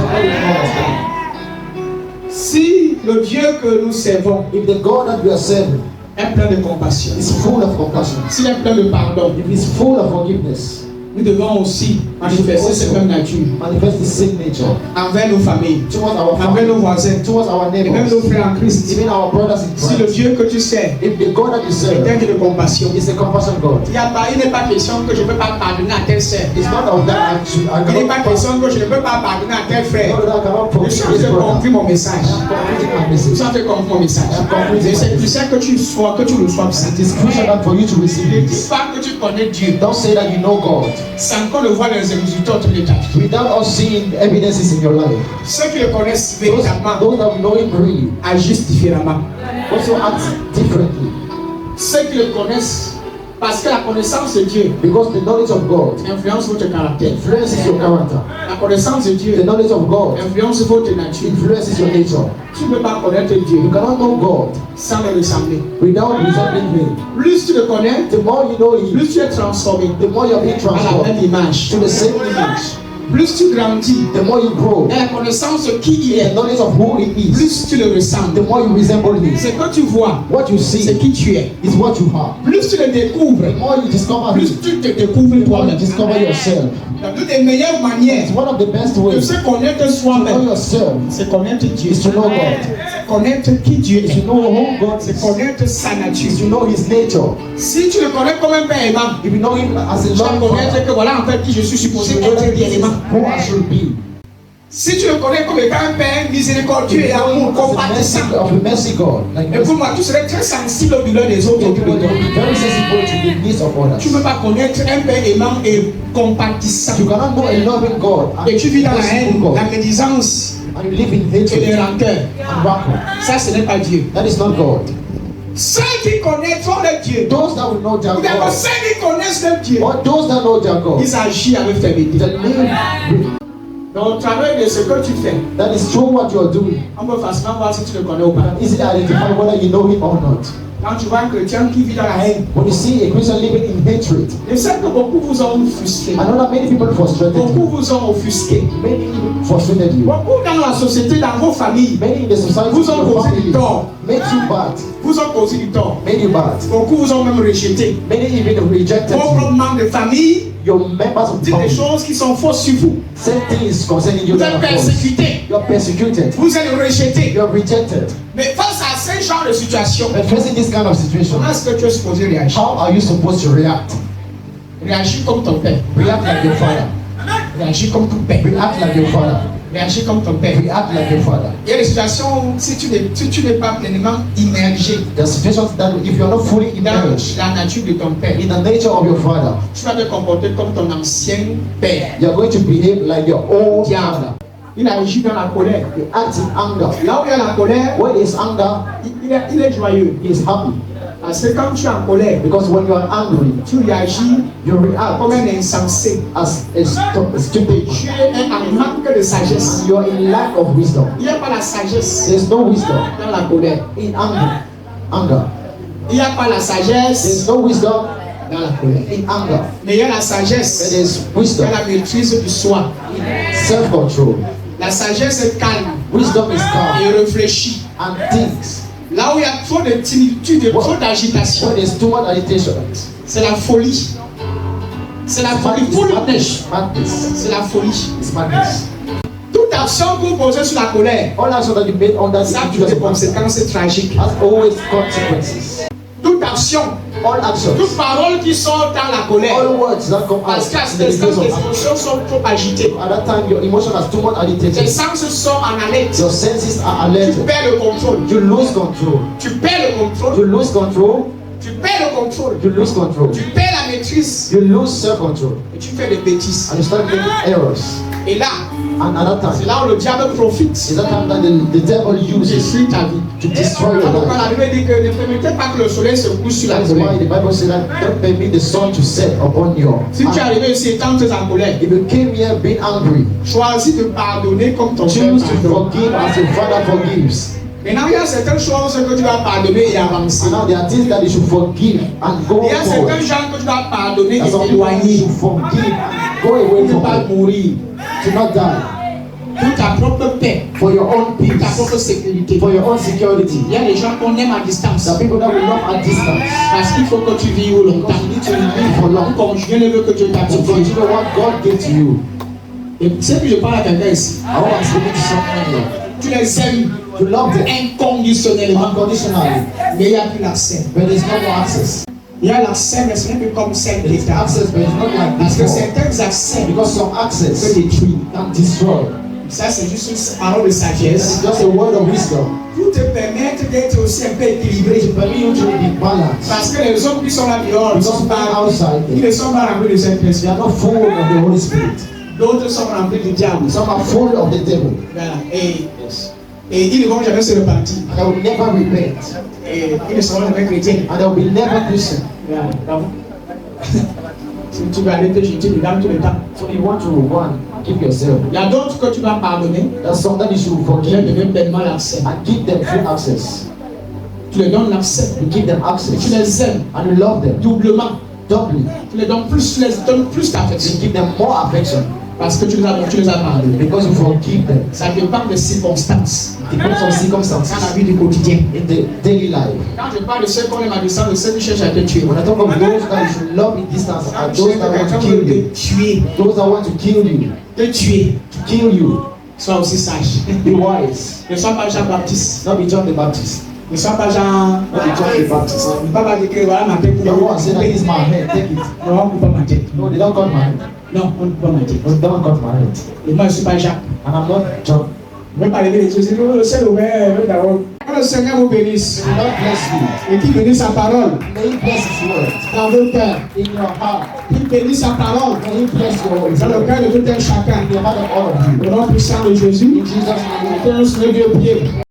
Si le Dieu que nous servons If the God that we are serving est plein de compassion, is full of compassion, s'il est plein de pardon, if he's full of forgiveness, nous devons aussi manifester cette même nature manifest the same nature envers nos familles, towards our envers nos family, voisins, towards our et même nos neighbors, frères en Christ. even our brothers in Si le Christ. Dieu que tu sers If the God that you est serve plein de compassion, is a compassion God, il n'est pas question que je ne peux pas pardonner à tel sœur. it's not of that I Il n'est pas cannot question que je ne peux pas pardonner à tel frère. not that I cannot Je forgive suis en this train de brother. conclure mon message. I'm completing my Je message. suis en train de conclure mon message. Tu sais que tu sois, que tu le sois. It is crucial that for you to receive Ne dis this. pas que tu connais Dieu Don't say that you know God sans qu'on ne voit les résultats de l'état. without us seeing evidences in your life. Ceux qui le connaissent Those, véritablement those that know Him really agissent différemment. also act differently Ceux qui le connaissent, parce que la connaissance de Dieu because the knowledge of God influence votre caractère. influences your character. La connaissance de The Dieu knowledge of God influence votre nature. influences your nature. Tu ne peux pas connaître You Dieu cannot know God sans le ressembler. without resembling Him. Plus tu le connais, The more you know Him, plus tu es transformé the more you're being à la transformed même image. to the same image. Plus tu grandis The more you grow, dans la connaissance de qui il the est, knowledge of who He is, plus tu le the ressembles. more you resemble Him. Ce que tu vois, What you c'est see qui tu es. is what you have. Plus tu le découvres, The more you discover plus Him, tu te découvres the more you toi-même. discover yourself. L'une des meilleures manières It's one of the best de ways se connaître to know soi-même, yourself c'est connaître Dieu. is to know God. C'est connaître qui Dieu Is est. to know who God C'est is. connaître sa Is nature. to know His nature. Si tu le connais comme un père aimant, If you know Him as a tu vas loving connaître Father, que voilà en fait qui je suis supposé you know that être this is réellement. who I should be. Si tu le connais comme étant un père miséricordieux If et you know amour, Him as a mercy, compatissant, of a mercy God, like mercy, écoute-moi, tu serais très sensible au douleur des autres you autour de will toi. be very sensible to the needs of others. Tu ne peux pas connaître un père aimant et compatissant. You cannot know a loving God Et tu vis dans la merciful haine, God, la médisance and you live in et les hatred rancœurs. and rancor. Ça, ce n'est pas Dieu. That is not God. Ceux qui connaîtront le Dieu, Those that will know their ou d'abord God, ceux qui connaissent le Dieu, or those that know their God, ils agissent avec fermeté. that live, Donc, au travers de ce que tu fais, that is true what you are doing. on peut facilement voir si tu le connais ou pas. And easily identify whether you know Him or not. Quand tu vois un chrétien qui vit dans la haine, When you see a Christian living in hatred, je sais que beaucoup vous ont frustré, I know that many people frustrated beaucoup you. vous ont offusqué, Many frustrated you. beaucoup dans la société, dans vos familles, Many in the society, vous ont your causé du family, tort, made you bad, vous ont causé du tort. made you bad. Beaucoup vous ont même rejeté. Many even rejected Vos you. propres membres de famille Your members of the disent des family. choses qui sont fausses sur vous. Same things concerning you Vous that êtes are false. persécuté, You are persecuted. vous êtes rejeté. You are rejected. Mais face à ce genre de situation, But facing this kind of situation, comment est-ce que tu es supposé réagir? how are you supposed to react? Réagis comme ton père. React like your father. Réagis comme ton père. React like your father. Réagis comme ton père. React like your father. Il y a des situations où si tu n'es pas pleinement immergé There are situations that if you are not fully dans immersed la nature de ton père, in the nature of your father, tu vas te comporter comme ton ancien père. you are going to behave like your old Diable. father. Il agit dans la colère. You act in anger. Là où il y a la colère, When there is anger, il est joyeux. he is happy. Parce que quand tu es en colère, Because when you are angry, tu réagis you react comme un insensé. as a stupid. Tu es en manque de sagesse. And you are in lack of wisdom. Il n'y a pas la sagesse There's no wisdom dans la colère. in anger. Anger. Il n'y a pas la There's sagesse no wisdom dans la colère. in anger. Mais il y a la But sagesse there's dans wisdom la maîtrise du soi. in self-control. La sagesse est calme Wisdom is calm et réfléchie. and thinks. Là où il y a trop de timidité, trop d'agitation, When there's too much agitation, c'est la folie. C'est la folie. it's madness. C'est la folie. It's madness. Toute action que vous posez sur la colère, All action that you made on that ça a situation des conséquences tragiques. has always consequences. Toute action, All actions, toute parole qui sort dans la colère, all words that come out parce qu'à in cet the instant, face les of émotions sont trop agitées. at that time, your emotion has too much Tes agitated. sens sont en alerte. Your senses are Tu alerted. perds le contrôle. You lose control. Tu perds le contrôle. You lose control. Tu perds le contrôle. You lose control. Tu perds la maîtrise. You lose self-control. Et tu fais des bêtises. And you start making errors. Et là, And at that c'est time, là où le diable profite. is that time that the devil Pour uses détruire ta vie. to destroy your Pourquoi life. la Bible dit que ne permettez pas que le soleil se couche sur la That is why colère. the Bible says that don't permit the sun to set upon your Si tu es hand. arrivé ici étant très en colère, If you came here being angry, choisis de pardonner comme ton père choose to pardonne. forgive as your father forgives. Maintenant, il y a certaines choses que tu dois pardonner et avancer. And now there are things that you should forgive and go Il y a certains forward. gens que tu dois pardonner There are et some people you t'éloigner. should forgive and go away Pour ne from pas them, mourir. to not die. Pour ta propre paix, For your own pour ta propre peace, sécurité. for your own security. Il y a des gens qu'on aime à distance. There are people that will love at distance. Parce qu'il faut que tu vives longtemps. Because you need to live for long. Comme je ne veux que Dieu To t'accompagne. continue what God gave to you. Et c'est que je parle à quelqu'un ici. I want to speak to someone here. Tu les aimes You love them inconditionnellement. unconditionally, Mais il n'y a plus l'accès. but there's no more access. Il y a l'accès, mais ce n'est plus comme celle There is d'État. access, but it's not like Parce que before. certains accès Because some peuvent access détruire. can destroy. Ça, c'est juste une parole de It's sagesse. just a word of wisdom. Pour te permettre d'être aussi un peu équilibré. To permit you to be balanced. Parce que les hommes qui sont là dehors, ils Because sont men pas, outside ils there, ne sont pas remplis de cette they personne. are not full of the Holy Spirit. D'autres sont remplis du diable. Some are full of the devil. Voilà. Et ils ne vont jamais se repentir. And they will never repent. Et ils ne seront jamais chrétiens. And they will be never Christian. Voilà. Donc, si tu vas aller te jeter dedans tout le temps. So you want to one, give yourself. Il y a d'autres que tu vas pardonner. That's some that you should Tu leur forgive donnes pleinement l'accès. and give them full access. Tu leur donnes l'accès. You give them Et tu access les aimes and you love them doublement. doubly. Tu les donnes plus, tu les donnes plus d'affection. You give them more affection Parce que tu les as pardonnés. because you forgive them. Ça dépend des circonstances. It depends on Dans circumstances la vie du quotidien. in the daily life. Quand je parle de ceux qu'on aime à distance, de ceux qui cherchent à te tuer. When I talk of those that you should love in distance Quand and tu those sais que that want quelqu'un to veut kill you, te tuer, those that want to kill you, sois aussi sage. be wise. Ne sois pas Jean Baptiste. Not be John the Baptist. Ne sois pas Jean. Not be John the Baptist. Ne pas pas dire que voilà ma tête pour Don't go and say that is my head, take it. Non, on ne coupe pas ma tête. No, they don't cut my head. Non, on ne coupe pas ma tête. No, they don't cut my head. Et moi, je ne suis pas Jacques. And I'm not John. Je ne vais pas lever les yeux. C'est le ciel ouvert. D'abord. Que le Seigneur vous bénisse. The Lord bless you. Et qu'il bénisse sa parole May He bless His word dans vos cœurs. in your heart. Qu'il bénisse sa parole May He bless your dans le word cœur de tout un chacun. in the heart of all of you. Au nom puissant de Jésus. In Jesus' name. Que le Seigneur Dieu prie.